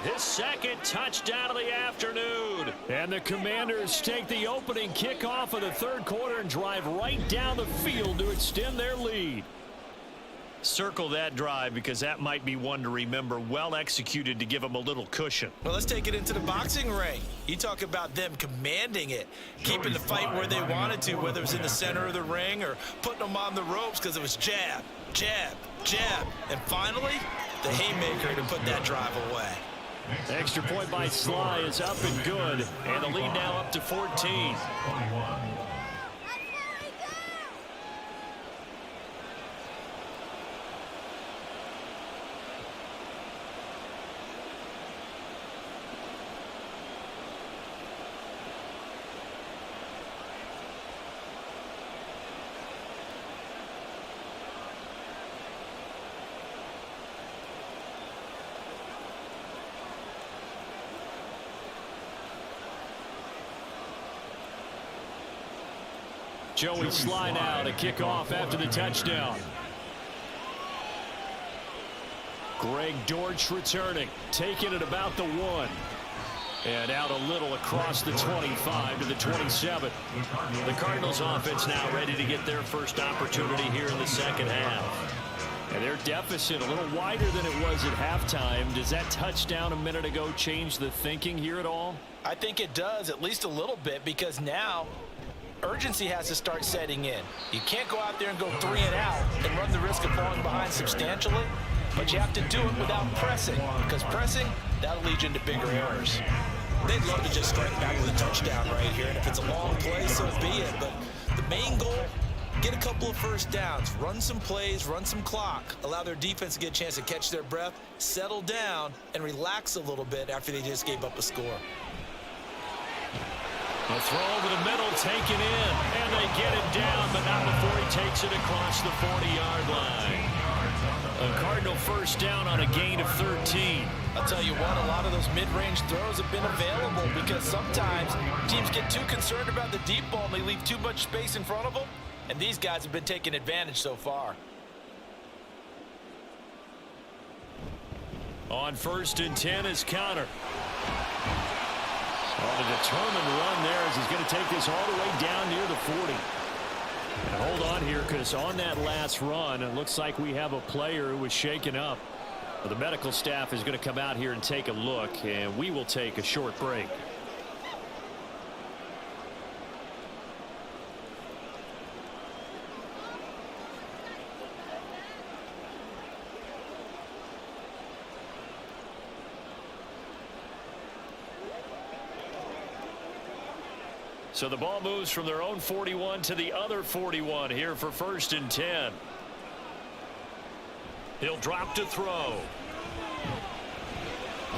His second touchdown of the afternoon. And the Commanders take the opening kickoff of the third quarter and drive right down the field to extend their lead. Circle that drive, because that might be one to remember. Well executed to give them a little cushion. Well, let's take it into the boxing ring. You talk about them commanding it, keeping the fight where they wanted to, whether it was in the center of the ring or putting them on the ropes, because it was jab, jab, jab. And finally, the haymaker to put that drive away. Extra point by Sly is up and good. And the lead now up to 14. Joey Sly now to kick off after the touchdown. Greg Dortch returning, taking it about the 1. And out a little across the 25 to the 27. The Cardinals offense now ready to get their first opportunity here in the second half. And their deficit a little wider than it was at halftime. Does that touchdown a minute ago change the thinking here at all? I think it does, at least a little bit, because now urgency has to start setting in. You can't go out there and go 3 and out and run the risk of falling behind substantially, but you have to do it without pressing, because pressing, that'll lead you into bigger errors. They'd love to just strike back with a touchdown right here, and if it's a long play, so be it. But the main goal, get a couple of first downs, run some plays, run some clock, allow their defense to get a chance to catch their breath, settle down, and relax a little bit after they just gave up a score. A throw over the middle, taken in, and they get it down, but not before he takes it across the 40-yard line. A Cardinal first down on a gain of 13. I'll tell you what, a lot of those mid-range throws have been available, because sometimes teams get too concerned about the deep ball and they leave too much space in front of them, and these guys have been taking advantage so far. On 1st and 10 is Connor. On a determined run there as he's going to take this all the way down near the 40. And hold on here, because on that last run, it looks like we have a player who was shaken up. The medical staff is going to come out here and take a look, and we will take a short break. So the ball moves from their own 41 to the other 41 here for 1st and 10. He'll drop to throw.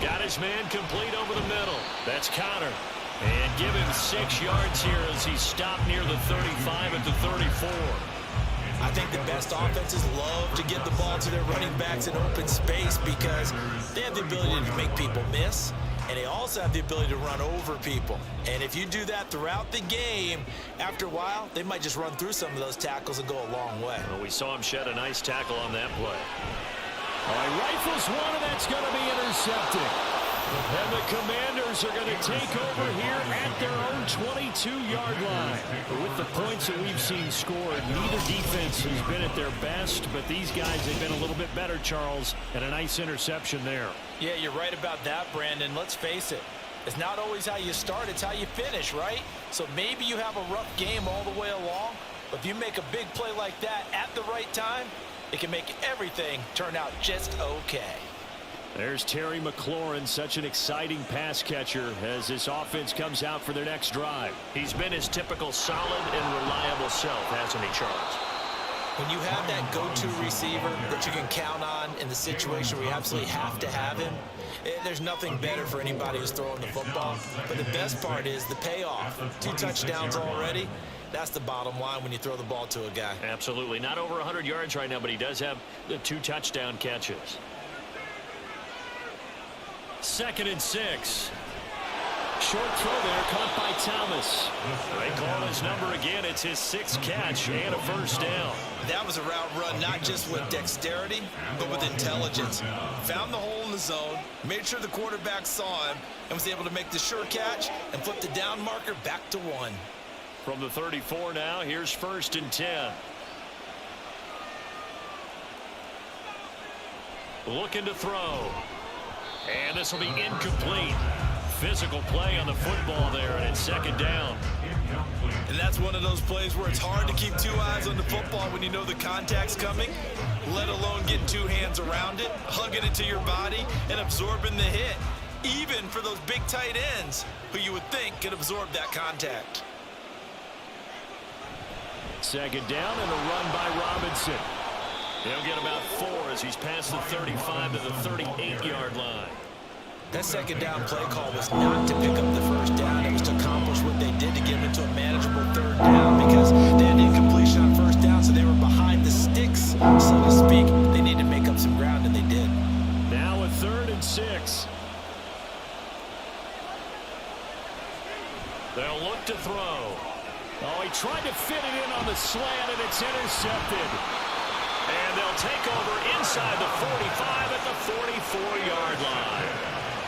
Got his man complete over the middle. That's Connor. And give him 6 yards here as he stopped near the 35 at the 34. I think the best offenses love to give the ball to their running backs in open space because they have the ability to make people miss, and they also have the ability to run over people. And if you do that throughout the game, after a while, they might just run through some of those tackles and go a long way. Well, we saw him shed a nice tackle on that play. All right, rifles one, and that's going to be intercepted. And the Commanders are going to take over here at their own 22-yard line. With the points that we've seen scored, neither defense has been at their best, but these guys have been a little bit better, Charles, and a nice interception there. Yeah, you're right about that, Brandon. Let's face it. It's not always how you start, it's how you finish, right? So maybe you have a rough game all the way along, but if you make a big play like that at the right time, it can make everything turn out just okay. There's Terry McLaurin, such an exciting pass catcher as this offense comes out for their next drive. He's been his typical solid and reliable self, hasn't he, Charles? When you have that go-to receiver that you can count on in the situation where you absolutely have to have him, there's nothing better for anybody who's throwing the football. But the best part is the payoff. 2 touchdowns already. That's the bottom line when you throw the ball to a guy. Absolutely. Not over 100 yards right now, but he does have the 2 touchdown catches. 2nd and 6. Short throw there, caught by Thomas. They call his number again. It's his 6th catch and a 1st down. That was a route run not just with dexterity, but with intelligence. Found the hole in the zone, made sure the quarterback saw him, and was able to make the sure catch and flip the down marker back to 1. From the 34 now, here's 1st and 10. Looking to throw. And this will be incomplete. Physical play on the football there, and it's 2nd down. And that's one of those plays where it's hard to keep 2 eyes on the football when you know the contact's coming, let alone getting 2 hands around it, hugging it to your body, and absorbing the hit, even for those big tight ends who you would think could absorb that contact. 2nd down and a run by Robinson. He'll get about 4 as he's past the 35 to the 38-yard line. That 2nd down play call was not to pick up the 1st down. It was to accomplish what they did to get them into a manageable 3rd down because they had incompletion on 1st down, so they were behind the sticks, so to speak. They needed to make up some ground, and they did. Now a 3rd and 6. They'll look to throw. Oh, he tried to fit it in on the slant, and it's intercepted. And they'll take over inside the 45 at the 44-yard line.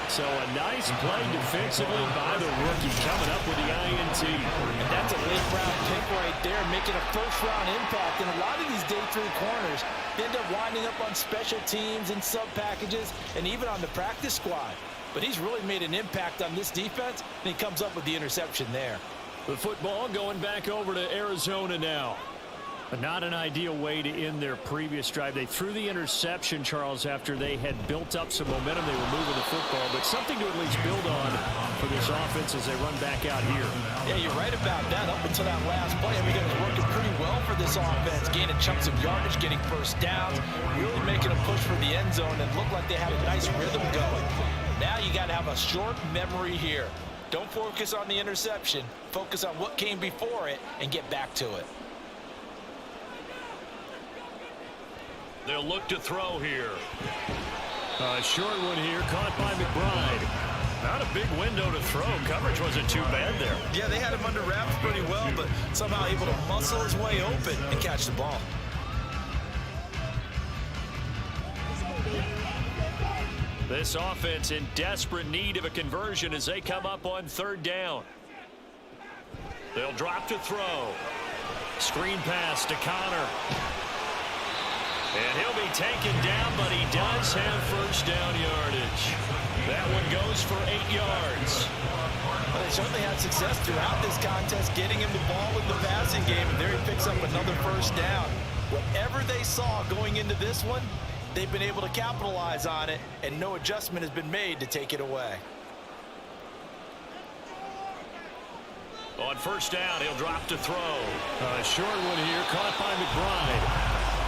So a nice play defensively by the rookie coming up with the INT. And that's a late-round pick right there, making a first-round impact. And a lot of these day 3 corners end up winding up on special teams and sub-packages and even on the practice squad. But he's really made an impact on this defense, and he comes up with the interception there. The football going back over to Arizona now. But not an ideal way to end their previous drive. They threw the interception, Charles, after they had built up some momentum. They were moving the football, but something to at least build on for this offense as they run back out here. Yeah, you're right about that. Up until that last play, everything was working pretty well for this offense. Gaining chunks of yardage, getting 1st downs, really making a push for the end zone, and looked like they had a nice rhythm going. Now you got to have a short memory here. Don't focus on the interception. Focus on what came before it and get back to it. They'll look to throw here. A short one here, caught by McBride. Not a big window to throw. Coverage wasn't too bad there. Yeah, they had him under wraps pretty well, but somehow able to muscle his way open and catch the ball. This offense in desperate need of a conversion as they come up on 3rd down. They'll drop to throw. Screen pass to Connor. And he'll be taken down, but he does have 1st down yardage. That one goes for 8 yards. Well, they certainly had success throughout this contest, getting him the ball in the passing game, and there he picks up another 1st down. Whatever they saw going into this one, they've been able to capitalize on it, and no adjustment has been made to take it away. On first down, he'll drop to throw. A short one here, caught by McBride.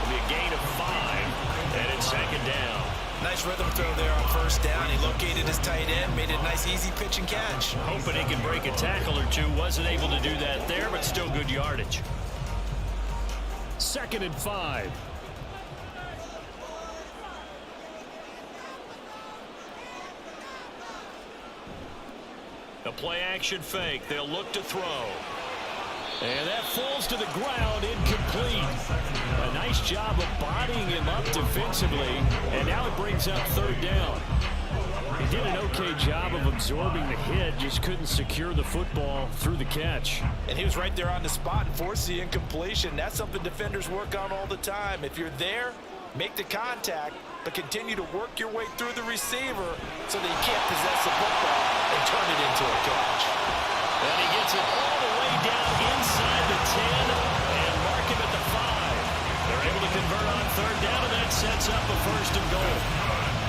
It'll be a gain of 5, and it's second down. Nice rhythm throw there on first down. He located his tight end, made it a nice easy pitch and catch. Hoping he can break a tackle or two. Wasn't able to do that there, but still good yardage. 2nd and 5. A play-action fake. They'll look to throw. And that falls to the ground, incomplete. A nice job of bodying him up defensively, and now it brings up 3rd down. He did an okay job of absorbing the hit, just couldn't secure the football through the catch. And he was right there on the spot and forced the incompletion. That's something defenders work on all the time. If you're there, make the contact, but continue to work your way through the receiver so that you can't possess the football and turn it into a catch. And he gets it all the way down inside the 10 and mark him at the 5. They're able to convert on 3rd down, and that sets up a 1st and goal.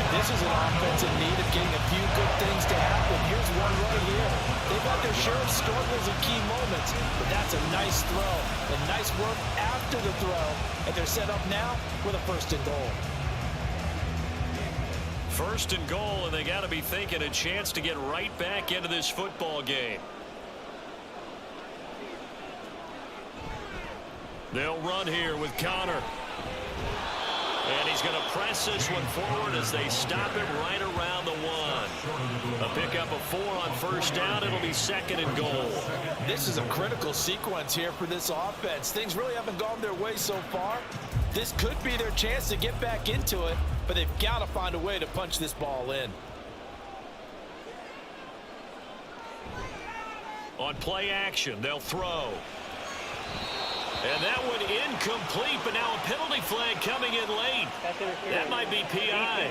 This is an offense in need of getting a few good things to happen. Here's one right here. They've had their share of struggles in key moments, but that's a nice throw and nice work after the throw, and they're set up now with a 1st and goal. 1st and goal, and they got to be thinking a chance to get right back into this football game. They'll run here with Connor. And he's going to press this one forward as they stop him right around the 1. A pickup of 4 on first down. It'll be 2nd and goal. This is a critical sequence here for this offense. Things really haven't gone their way so far. This could be their chance to get back into it, but they've got to find a way to punch this ball in. On play action, they'll throw. And that one incomplete, but now a penalty flag coming in late. That might be PI.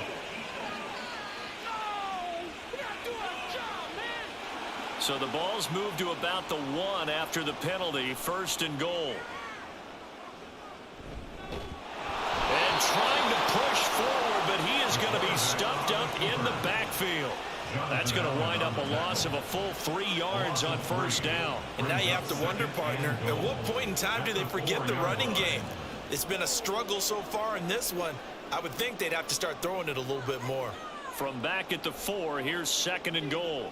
So the ball's moved to about the 1 after the penalty. 1st and goal. And trying to push forward, but he is going to be stuffed up in the backfield. That's going to wind up a loss of a full 3 yards on first down. And now you have to wonder, partner, at what point in time do they forget the running game? It's been a struggle so far in this one. I would think they'd have to start throwing it a little bit more. From back at the 4, here's 2nd and goal.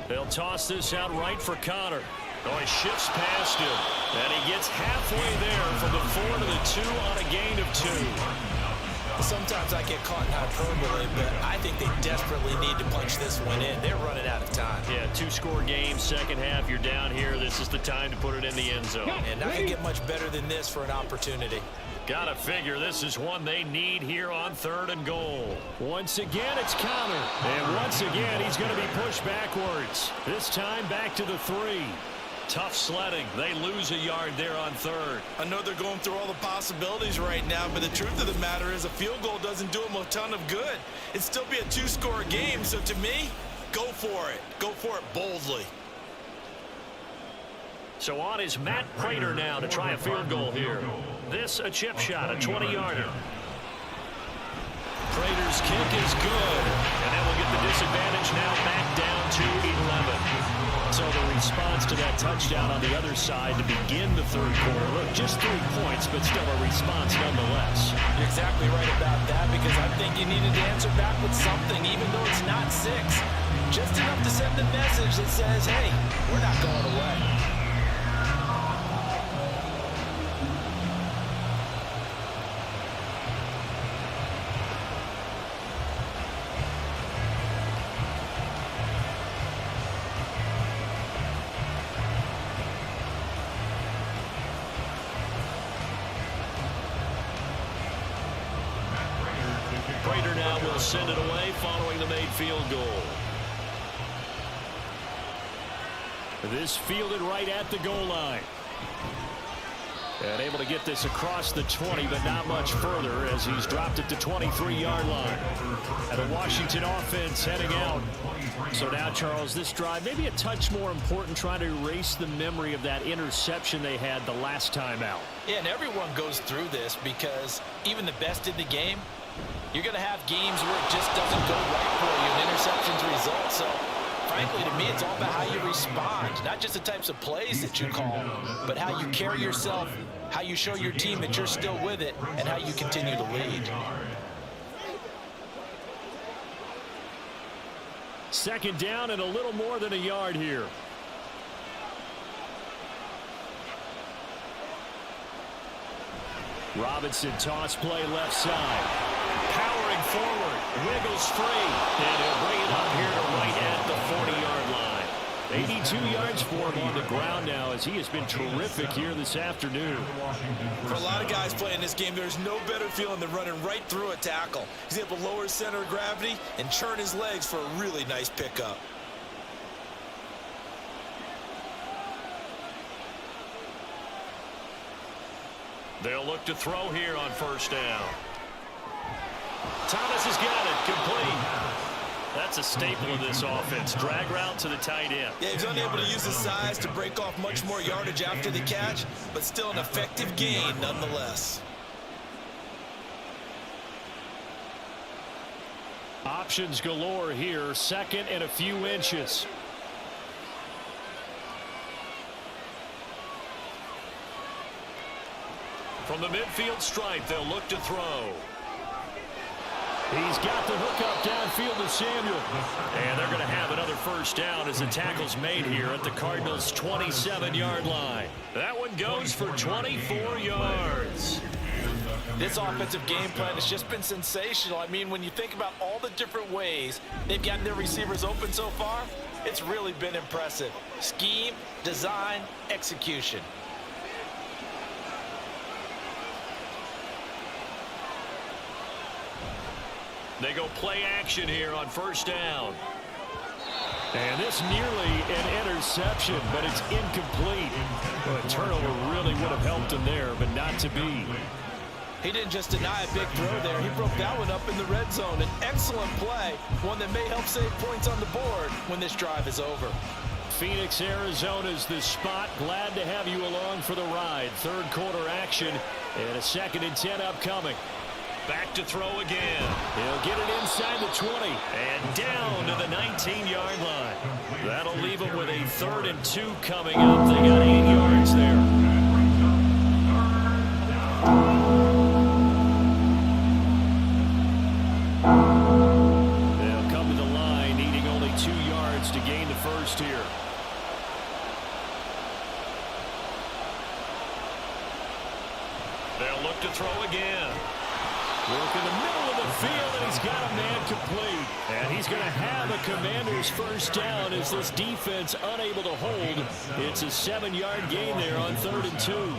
They'll toss this out right for Connor. Oh, he shifts past him, and he gets halfway there from the 4 to the 2 on a gain of 2. Sometimes I get caught in hyperbole, but I think they desperately need to punch this one in. They're running out of time. Yeah, 2-score game, second half, you're down here. This is the time to put it in the end zone. And not going to get much better than this for an opportunity. Gotta figure this is one they need here on 3rd and goal. Once again, it's Connor. And once again, he's going to be pushed backwards. This time back to the 3. Tough sledding. They lose a yard there on 3rd. I know they're going through all the possibilities right now, but the truth of the matter is a field goal doesn't do them a ton of good. It'd still be a 2-score game, so to me, go for it. Go for it boldly. So on is Matt Prater now to try a field goal here. This a chip shot, a 20-yarder. Prater's kick is good, and that will get the disadvantage now back down to 11. So the response to that touchdown on the other side to begin the 3rd quarter. Look, just 3 points, but still a response nonetheless. You're exactly right about that, because I think you needed to answer back with something, even though it's not 6. Just enough to send a message that says, hey, we're not going away. Prater now will send it away following the made field goal. This fielded right at the goal line. And able to get this across the 20, but not much further as he's dropped it to 23-yard line. And the Washington offense heading out. So now, Charles, this drive maybe a touch more important, trying to erase the memory of that interception they had the last time out. Yeah, and everyone goes through this because even the best in the game, you're going to have games where it just doesn't go right for you and interceptions result. So frankly, to me, it's all about how you respond, not just the types of plays that you call, but how you carry yourself, how you show your team that you're still with it, and how you continue to lead. Second down and a little more than a yard here. Robinson toss play left side. Powering forward. Wiggles free. And he'll bring it up here to right at the 40-yard line. 82 yards for him on the ground now as he has been terrific here this afternoon. For a lot of guys playing this game, there's no better feeling than running right through a tackle. He's able to lower his center of gravity and churn his legs for a really nice pickup. They'll look to throw here on first down. Thomas has got it. Complete. That's a staple of this offense. Drag route to the tight end. Yeah, he's unable to use his size to break off much more yardage after the catch, but still an effective gain nonetheless. Options galore here. Second and a few inches. From the midfield stripe, they'll look to throw. He's got the hook up downfield to Samuel. And they're going to have another first down as the tackle's made here at the Cardinals' 27-yard line. That one goes for 24 yards. This offensive game plan has just been sensational. I mean, when you think about all the different ways they've gotten their receivers open so far, it's really been impressive. Scheme, design, execution. They go play action here on first down. And this nearly an interception, but it's incomplete. Well, a turnover really would have helped him there, but not to be. He didn't just deny a big throw there. He broke that one up in the red zone. An excellent play, one that may help save points on the board when this drive is over. Phoenix, Arizona's the spot. Glad to have you along for the ride. Third quarter action and a 2nd and 10 upcoming. Back to throw again. He'll get it inside the 20 and down to the 19-yard line. That'll leave him with a 3rd and 2 coming up. They got 8 yards there. They'll come to the line needing only 2 yards to gain the first here. They'll look to throw again. Work in the middle of the field, and he's got a man complete. And he's going to have a Commander's first down as this defense unable to hold. It's a 7-yard gain there on 3rd and 2.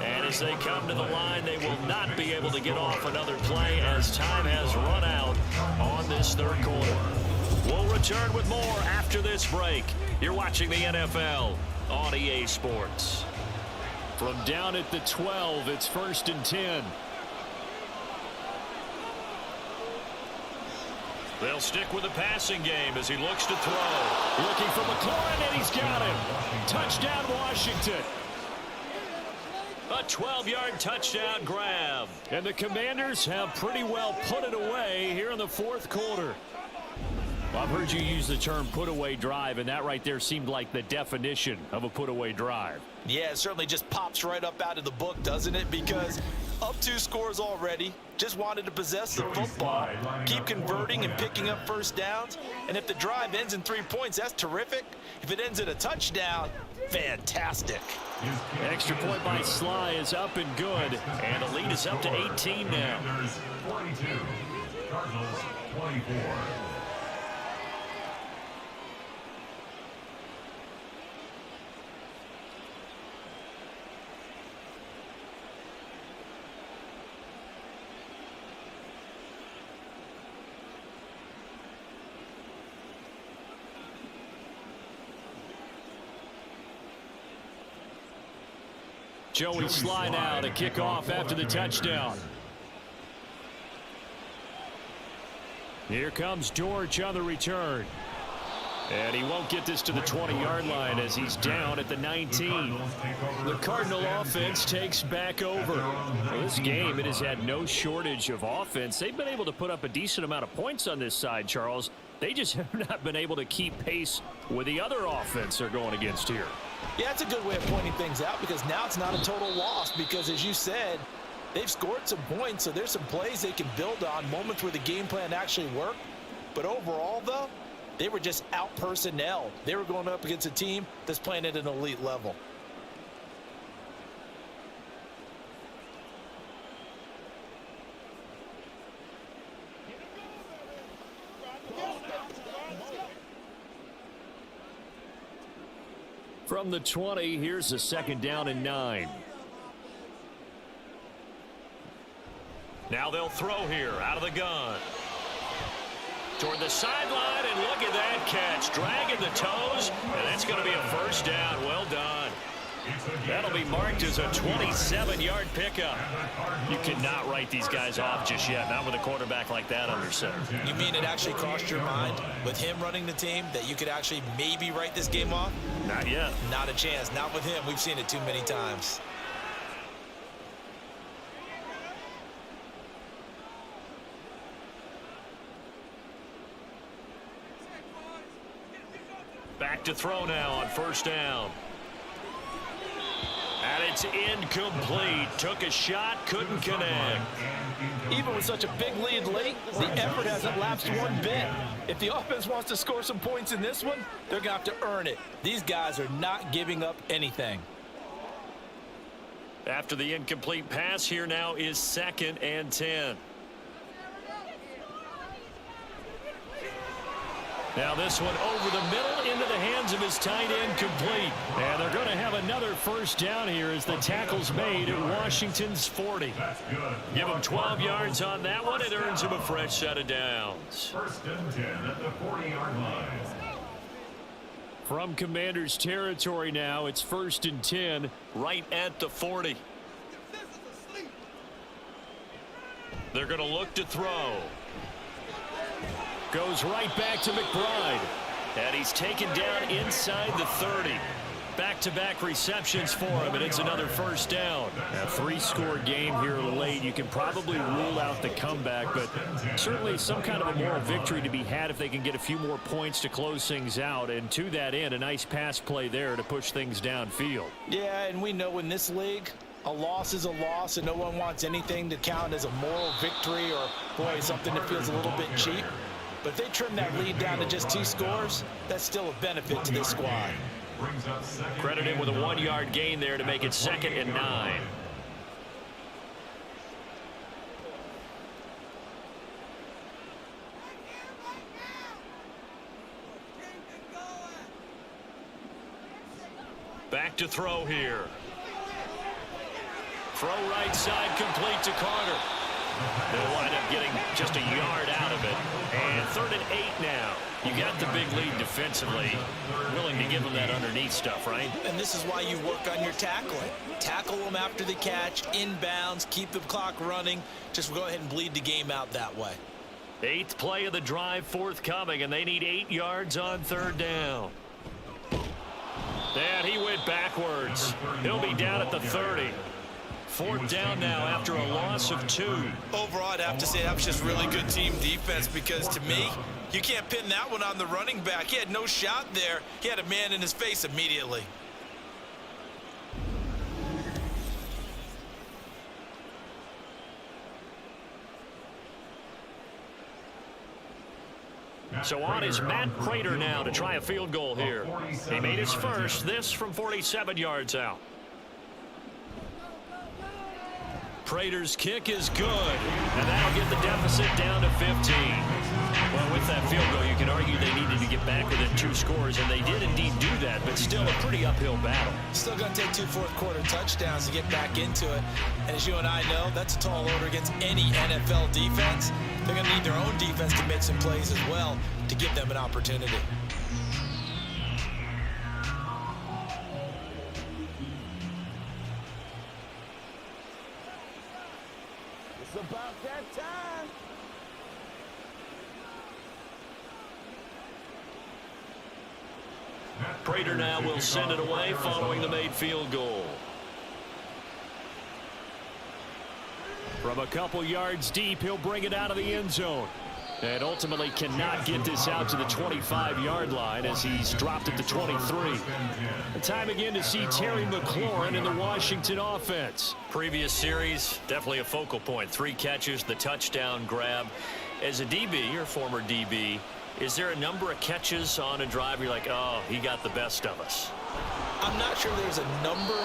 And as they come to the line, they will not be able to get off another play as time has run out on this third quarter. We'll return with more after this break. You're watching the NFL on EA Sports. From down at the 12, it's 1st and 10. They'll stick with the passing game as he looks to throw. Looking for McLaurin, and he's got him. Touchdown, Washington. A 12-yard touchdown grab. And the Commanders have pretty well put it away here in the 4th quarter. Well, I've heard you use the term put-away drive, and that right there seemed like the definition of a put-away drive. Yeah, it certainly just pops right up out of the book, doesn't it? Because up 2 scores already, just wanted to possess the football, keep converting and picking up first downs. And if the drive ends in 3 points, that's terrific. If it ends in a touchdown, fantastic. Extra point by Sly is up and good, and the lead is up to 18 now. 42, Cardinals 24. Joey Sly now to kick off after the touchdown. Here comes George on the return. And he won't get this to the 20-yard line as he's down at the 19. The Cardinal offense takes back over. Well, this game, it has had no shortage of offense. They've been able to put up a decent amount of points on this side, Charles. They just have not been able to keep pace with the other offense they're going against here. Yeah, that's a good way of pointing things out because now it's not a total loss because, as you said, they've scored some points, so there's some plays they can build on, moments where the game plan actually worked. But overall, though, they were just out-personnel. They were going up against a team that's playing at an elite level. From the 20, here's a 2nd down and 9. Now they'll throw here out of the gun. Toward the sideline, and look at that catch. Dragging the toes, and that's going to be a 1st down. Well done. That'll be marked as a 27-yard pickup. You cannot write these guys off just yet, not with a quarterback like that under center. You mean it actually crossed your mind with him running the team that you could actually maybe write this game off? Not yet. Not a chance. Not with him. We've seen it too many times. Back to throw now on 1st down. And it's incomplete. Took a shot, couldn't connect. Even with such a big lead late, the effort hasn't lapsed one bit. If the offense wants to score some points in this one, they're going to have to earn it. These guys are not giving up anything. After the incomplete pass, here now is 2nd and 10. Now this one over the middle into the hands of his tight end, complete. And they're going to have another 1st down here as the tackle's made at Washington's 40. Give him 12 yards on that one. It earns him a fresh set of downs. 1st and 10 at the 40-yard line. From Commanders territory now, it's 1st and 10 right at the 40. They're going to look to throw. Goes right back to McBride. And he's taken down inside the 30. Back-to-back receptions for him, and it's another 1st down. A 3-score game here late. You can probably rule out the comeback, but certainly some kind of a moral victory to be had if they can get a few more points to close things out. And to that end, a nice pass play there to push things downfield. Yeah, and we know in this league, a loss is a loss, and no one wants anything to count as a moral victory or, boy, something that feels a little bit cheap. But if they trim that lead down to just 2 scores, that's still a benefit to this squad. Credit him with a 1-yard gain there to make it 2nd and 9. Back to throw here. Throw right side, complete to Carter. They'll wind up getting just a yard out of it. And 3rd and 8 now. You got the big lead defensively. Willing to give them that underneath stuff, right? And this is why you work on your tackling. Tackle them after the catch, inbounds, keep the clock running. Just go ahead and bleed the game out that way. 8th play of the drive forthcoming, and they need 8 yards on 3rd down. And he went backwards. He'll be down at the 30. 4th down now after a loss of 2. Overall, I'd have to say that was just really good team defense because, to me, you can't pin that one on the running back. He had no shot there. He had a man in his face immediately. So on is Matt Prater now to try a field goal here. He made his first, this from 47 yards out. Prater's kick is good, and that'll get the deficit down to 15. Well, with that field goal, you can argue they needed to get back within 2 scores, and they did indeed do that, but still a pretty uphill battle. Still going to take 2 fourth-quarter touchdowns to get back into it. And as you and I know, that's a tall order against any NFL defense. They're going to need their own defense to make some plays as well to give them an opportunity. About that time. Prater now will send it away following the made field goal. From a couple yards deep, he'll bring it out of the end zone. And ultimately cannot get this out to the 25-yard line as he's dropped it to 23. The time again to see Terry McLaurin in the Washington offense. Previous series, definitely a focal point. 3 catches, the touchdown grab. As a DB, your former DB, is there a number of catches on a drive you're like, oh, he got the best of us? I'm not sure there's a number,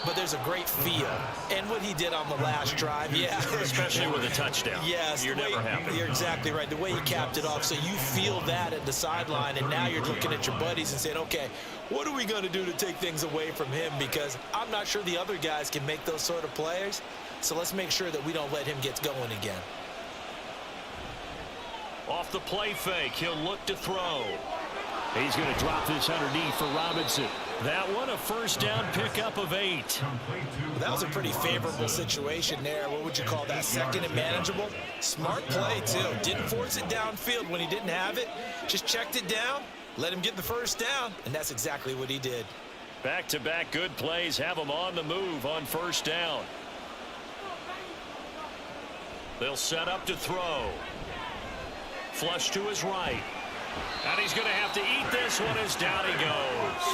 but there's a great feel. And what he did on the last drive, yeah. Especially with a touchdown. Yes. You're never happy. You're exactly right. The way he capped it off, so you feel that at the sideline, and now you're looking at your buddies and saying, okay, what are we going to do to take things away from him? Because I'm not sure the other guys can make those sort of plays. So let's make sure that we don't let him get going again. Off the play fake, he'll look to throw. He's going to drop this underneath for Robinson. That one, a first down pickup of 8. Well, that was a pretty favorable situation there. What would you call that? Second and manageable? Smart play, too. Didn't force it downfield when he didn't have it. Just checked it down, let him get the first down, and that's exactly what he did. Back-to-back good plays have him on the move on first down. They'll set up to throw. Flush to his right. And he's going to have to eat this one as down he goes.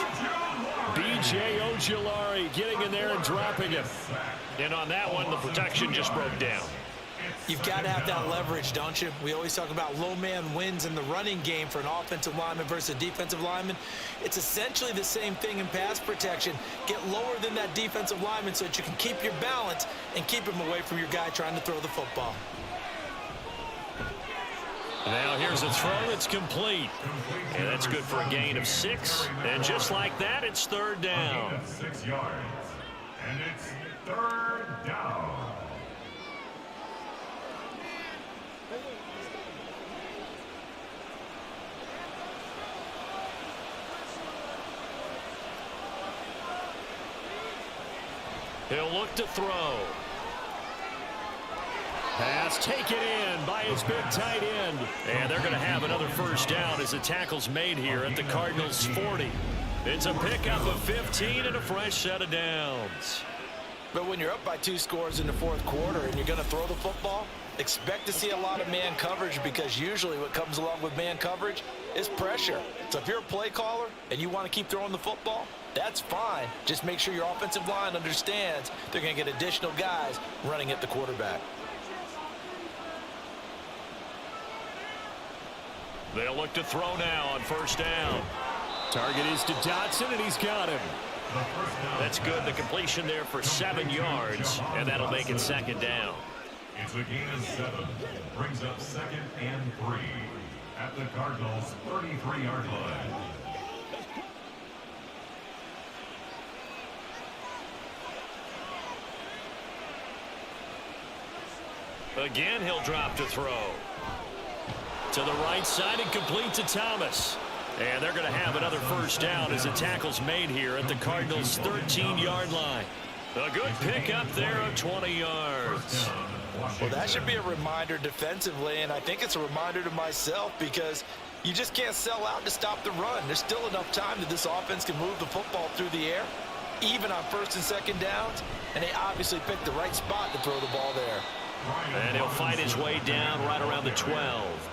B.J. Ojulari getting in there and dropping him. And on that one, the protection just broke down. You've got to have that leverage, don't you? We always talk about low man wins in the running game for an offensive lineman versus a defensive lineman. It's essentially the same thing in pass protection. Get lower than that defensive lineman so that you can keep your balance and keep him away from your guy trying to throw the football. Now here's a throw that's complete. And that's good for a gain of 6. And just like that, it's third down. 6 yards. And it's third down. He'll look to throw. Pass taken in by his big tight end. And they're going to have another first down as the tackle's made here at the Cardinals' 40. It's a pickup of 15 and a fresh set of downs. But when you're up by 2 scores in the fourth quarter and you're going to throw the football, expect to see a lot of man coverage, because usually what comes along with man coverage is pressure. So if you're a play caller and you want to keep throwing the football, that's fine. Just make sure your offensive line understands they're going to get additional guys running at the quarterback. They'll look to throw now on first down. Target is to Dotson, and he's got him. That's good. The completion there for 7 yards, and that'll make it second down. It's a gain of 7. Brings up 2nd and 3 at the Cardinals' 33-yard line. Again, he'll drop to throw. To the right side and complete to Thomas. And they're going to have another first down as the tackle's made here at the Cardinals' 13-yard line. A good pickup there of 20 yards. Well, that should be a reminder defensively, and I think it's a reminder to myself, because you just can't sell out to stop the run. There's still enough time that this offense can move the football through the air, even on first and second downs, and they obviously picked the right spot to throw the ball there. And he'll fight his way down right around the 12.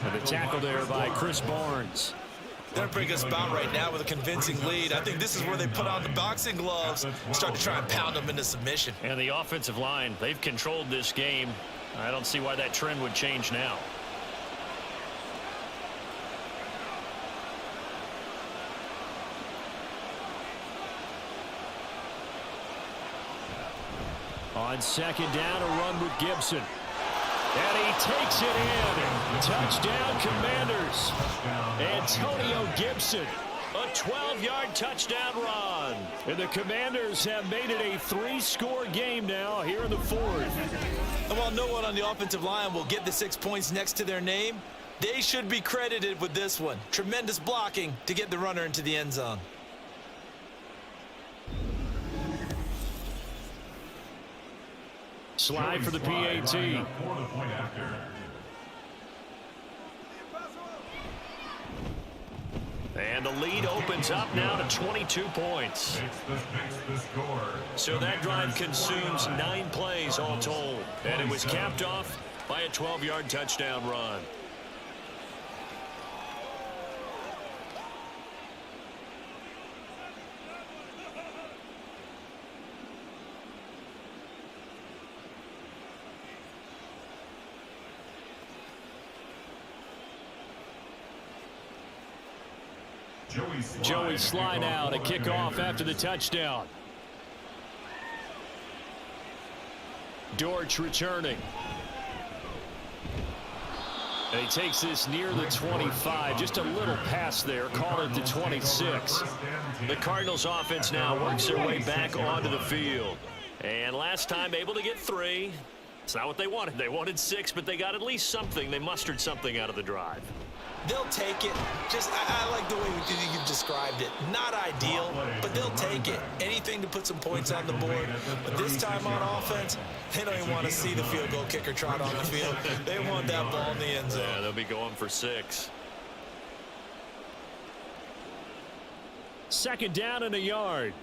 And the tackle there by Chris Barnes. They're in a pretty good spot right now with a convincing lead. I think this is where they put on the boxing gloves and start to try and pound them into submission. And the offensive line, they've controlled this game. I don't see why that trend would change now. On second down, a run with Gibson. And he takes it in. Touchdown, Commanders. Antonio Gibson, a 12-yard touchdown run. And the Commanders have made it a 3-score game now here in the fourth. And while no one on the offensive line will get the 6 points next to their name, they should be credited with this one. Tremendous blocking to get the runner into the end zone. Slide for the PAT. And the lead opens up now to 22 points. Makes the score. So that drive consumes 9 plays all told. And it was capped off by a 12-yard touchdown run. Joey slide out, a kickoff after the touchdown. Dortch returning. And he takes this near the 25. Just a little pass there. Call it the 26. The Cardinals offense now works their way back onto the field. And last time able to get 3. It's not what they wanted. They wanted 6, but they got at least something. They mustered something out of the drive. They'll take it. I like the way you described it. Not ideal, but they'll take it. Anything to put some points on the board. But this time on offense, they don't even want to see the field goal kicker trot on the field. They want that ball in the end zone. Yeah, they'll be going for 6. Second down and a yard.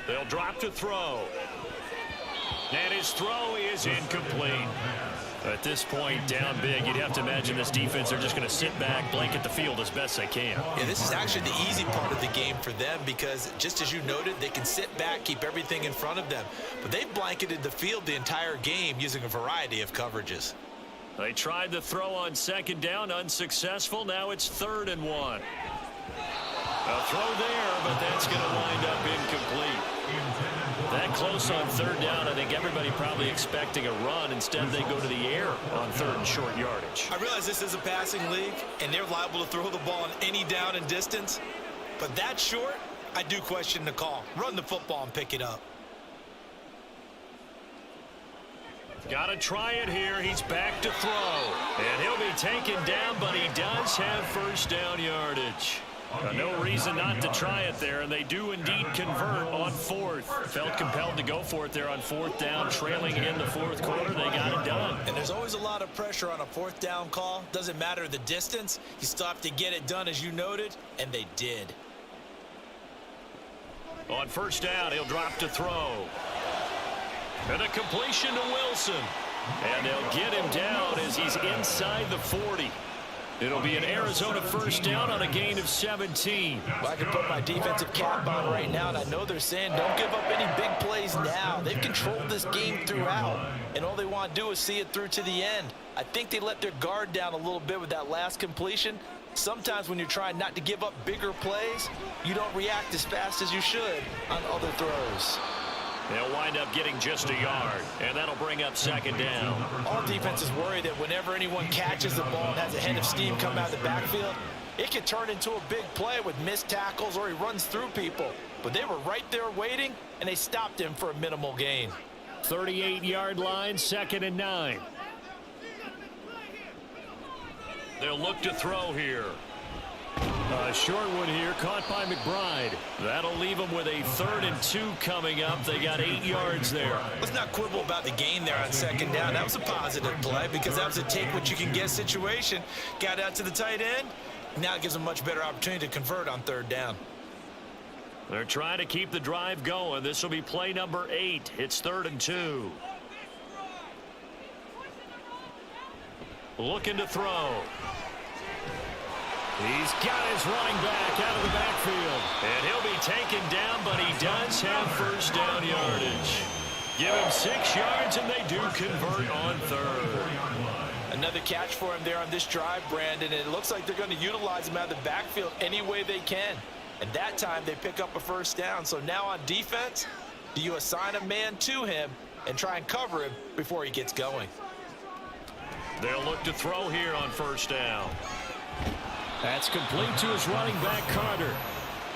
They'll drop to throw. And his throw is incomplete. At this point, down big, you'd have to imagine this defense, they're just going to sit back, blanket the field as best they can. Yeah, this is actually the easy part of the game for them because, just as you noted, they can sit back, keep everything in front of them. But they've blanketed the field the entire game using a variety of coverages. They tried the throw on second down, unsuccessful. Now it's 3rd and 1. A throw there, but that's going to wind up incomplete. That close on 3rd down, I think everybody probably expecting a run. Instead, they go to the air on 3rd and short yardage. I realize this is a passing league, and they're liable to throw the ball on any down and distance. But that short, I do question the call. Run the football and pick it up. Got to try it here. He's back to throw. And he'll be taken down, but he does have first down yardage. No reason not to try it there, and they do indeed convert on 4th. Felt compelled to go for it there on 4th down, trailing in the 4th quarter. They got it done. And there's always a lot of pressure on a 4th down call. Doesn't matter the distance. You still have to get it done, as you noted, and they did. On 1st down, he'll drop to throw. And a completion to Wilson. And they'll get him down as he's inside the 40. It'll be an Arizona 1st down on a gain of 17. Well, I can put my defensive cap on right now, and I know they're saying don't give up any big plays now. They've controlled this game throughout, and all they want to do is see it through to the end. I think they let their guard down a little bit with that last completion. Sometimes when you're trying not to give up bigger plays, you don't react as fast as you should on other throws. They'll wind up getting just a yard, and that'll bring up 2nd down. All defenses worry that whenever anyone catches the ball and has a head of steam come out of the backfield, it could turn into a big play with missed tackles or he runs through people. But they were right there waiting, and they stopped him for a minimal gain. 38-yard line, 2nd and 9. They'll look to throw here. A short one here, caught by McBride. That'll leave them with a 3rd and 2 coming up. They got 8 yards there. Let's not quibble about the gain there on 2nd down. That was a positive play because that was a take-what-you-can-get situation. Got out to the tight end. Now it gives them a much better opportunity to convert on 3rd down. They're trying to keep the drive going. This will be play number 8. It's 3rd and 2. Looking to throw. He's got his running back out of the backfield. And he'll be taken down, but he does have 1st down yardage. Give him 6 yards, and they do convert on 3rd. Another catch for him there on this drive, Brandon. And it looks like they're going to utilize him out of the backfield any way they can. And that time they pick up a 1st down. So now on defense, do you assign a man to him and try and cover him before he gets going? They'll look to throw here on 1st down. That's complete to his running back, Carter.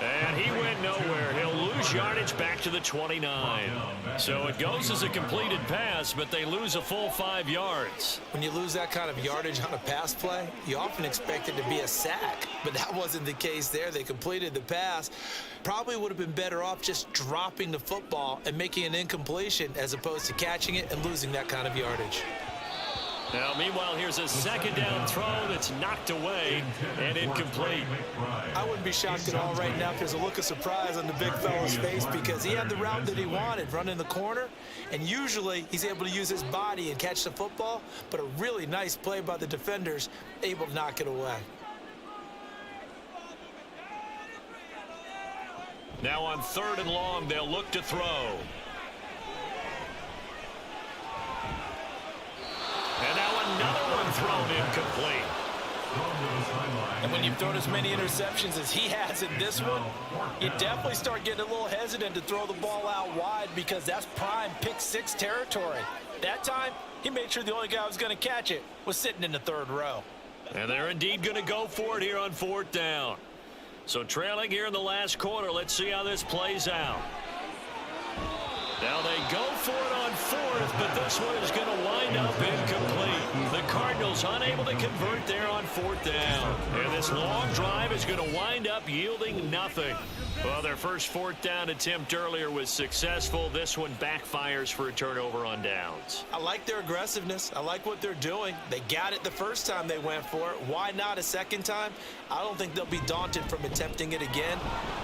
And he went nowhere. He'll lose yardage back to the 29. So it goes as a completed pass, but they lose a full 5 yards. When you lose that kind of yardage on a pass play, you often expect it to be a sack. But that wasn't the case there. They completed the pass. Probably would have been better off just dropping the football and making an incompletion as opposed to catching it and losing that kind of yardage. Now, meanwhile, here's a second down throw that's knocked away and incomplete. I wouldn't be shocked at all right now if there's a look of surprise on the big fella's face because he had the route that he wanted, running the corner, and usually he's able to use his body and catch the football, but a really nice play by the defenders, able to knock it away. Now on 3rd and long, they'll look to throw. And now another one thrown incomplete. And when you've thrown as many interceptions as he has in this one, you definitely start getting a little hesitant to throw the ball out wide because that's prime pick 6 territory. That time, he made sure the only guy who was going to catch it was sitting in the 3rd row. And they're indeed going to go for it here on 4th down. So trailing here in the last quarter, let's see how this plays out. Now they go for it on 4th, but this one is going to wind up incomplete. The Cardinals unable to convert there on 4th down. And this long drive is going to wind up yielding nothing. Well, their first 4th down attempt earlier was successful. This one backfires for a turnover on downs. I like their aggressiveness. I like what they're doing. They got it the first time they went for it. Why not a second time? I don't think they'll be daunted from attempting it again.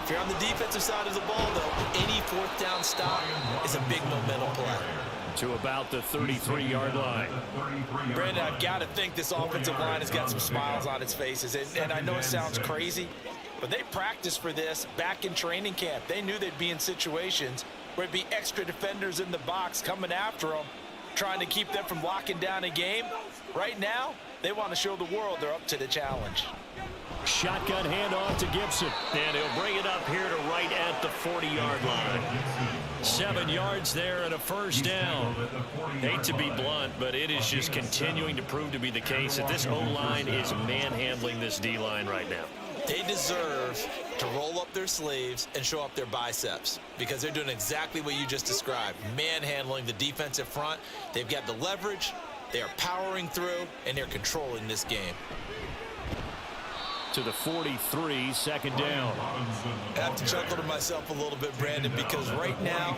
If you're on the defensive side of the ball, though, any 4th down stop is a big momentum play. To about the 33-yard line. Brandon, I've got to think this offensive line has got some smiles on its faces. And I know it sounds crazy, but they practiced for this back in training camp. They knew they'd be in situations where it'd be extra defenders in the box coming after them, trying to keep them from locking down a game. Right now, they want to show the world they're up to the challenge. Shotgun handoff to Gibson. And he'll bring it up here to right at the 40-yard line. 7 yards there and a first down. Hate to be blunt, but it is just continuing to prove to be the case that this O-line is manhandling this D-line right now. They deserve to roll up their sleeves and show up their biceps because they're doing exactly what you just described, manhandling the defensive front. They've got the leverage, they are powering through, and they're controlling this game. To the 43, second down. I have to chuckle to myself a little bit, Brandon, because right now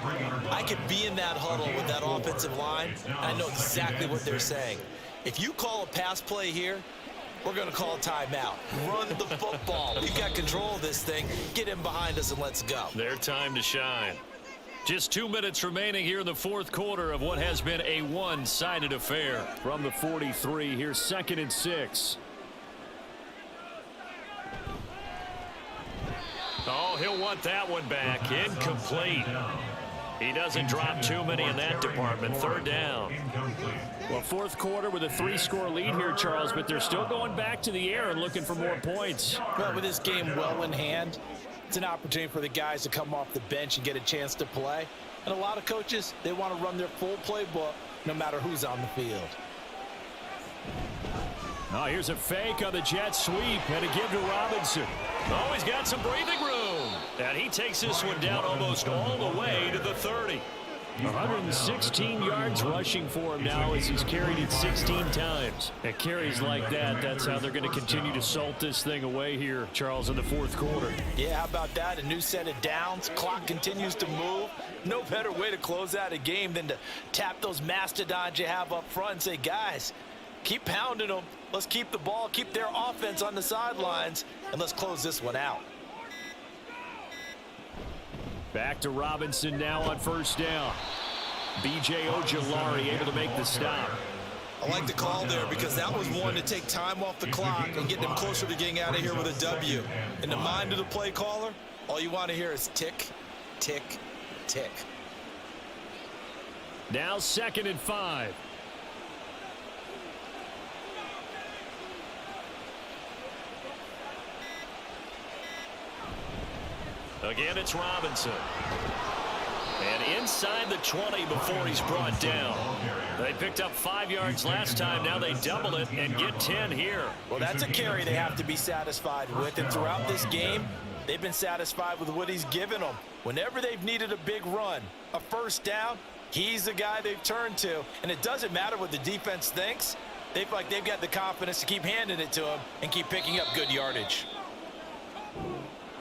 I could be in that huddle with that offensive line, and I know exactly what they're saying. If you call a pass play here, we're going to call a timeout. Run the football. We've got control of this thing. Get in behind us and let's go. Their time to shine. Just 2 minutes remaining here in the 4th quarter of what has been a one-sided affair. From the 43, here's 2nd and 6. Oh, he'll want that one back. Incomplete. He doesn't drop too many in that department. 3rd down. Well, 4th quarter with a 3-score lead here, Charles, but they're still going back to the air and looking for more points. Well, with this game well in hand, it's an opportunity for the guys to come off the bench and get a chance to play. And a lot of coaches, they want to run their full playbook no matter who's on the field. Oh, here's a fake on the jet sweep and a give to Robinson. Oh, he's got some breathing room. And he takes this one down almost all the way to the 30. 116 yards rushing for him now as he's carried it 16 times. And carries like that, that's how they're going to continue to salt this thing away here, Charles, in the 4th quarter. Yeah, how about that? A new set of downs. Clock continues to move. No better way to close out a game than to tap those mastodons you have up front and say, guys, keep pounding them. Let's keep the ball, keep their offense on the sidelines, and let's close this one out. Back to Robinson now on 1st down. B.J. Ojulari able to make the stop. I like the call there because that was one to take time off the clock and get them closer to getting out of here with a W. In the mind of the play caller, all you want to hear is tick, tick, tick. Now 2nd and 5. Again, it's Robinson. And inside the 20 before he's brought down. They picked up 5 yards last time. Now they double it and get 10 here. Well, that's a carry they have to be satisfied with. And throughout this game, they've been satisfied with what he's given them. Whenever they've needed a big run, a 1st down, he's the guy they've turned to. And it doesn't matter what the defense thinks. They feel like they've got the confidence to keep handing it to him and keep picking up good yardage.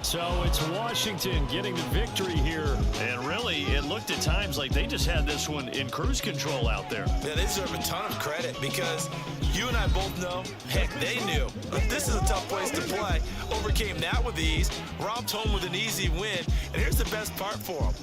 So it's Washington getting the victory here. And really, it looked at times like they just had this one in cruise control out there. Yeah, they deserve a ton of credit because you and I both know, heck, they knew. This is a tough place to play. Overcame that with ease, romped home with an easy win, and here's the best part for them.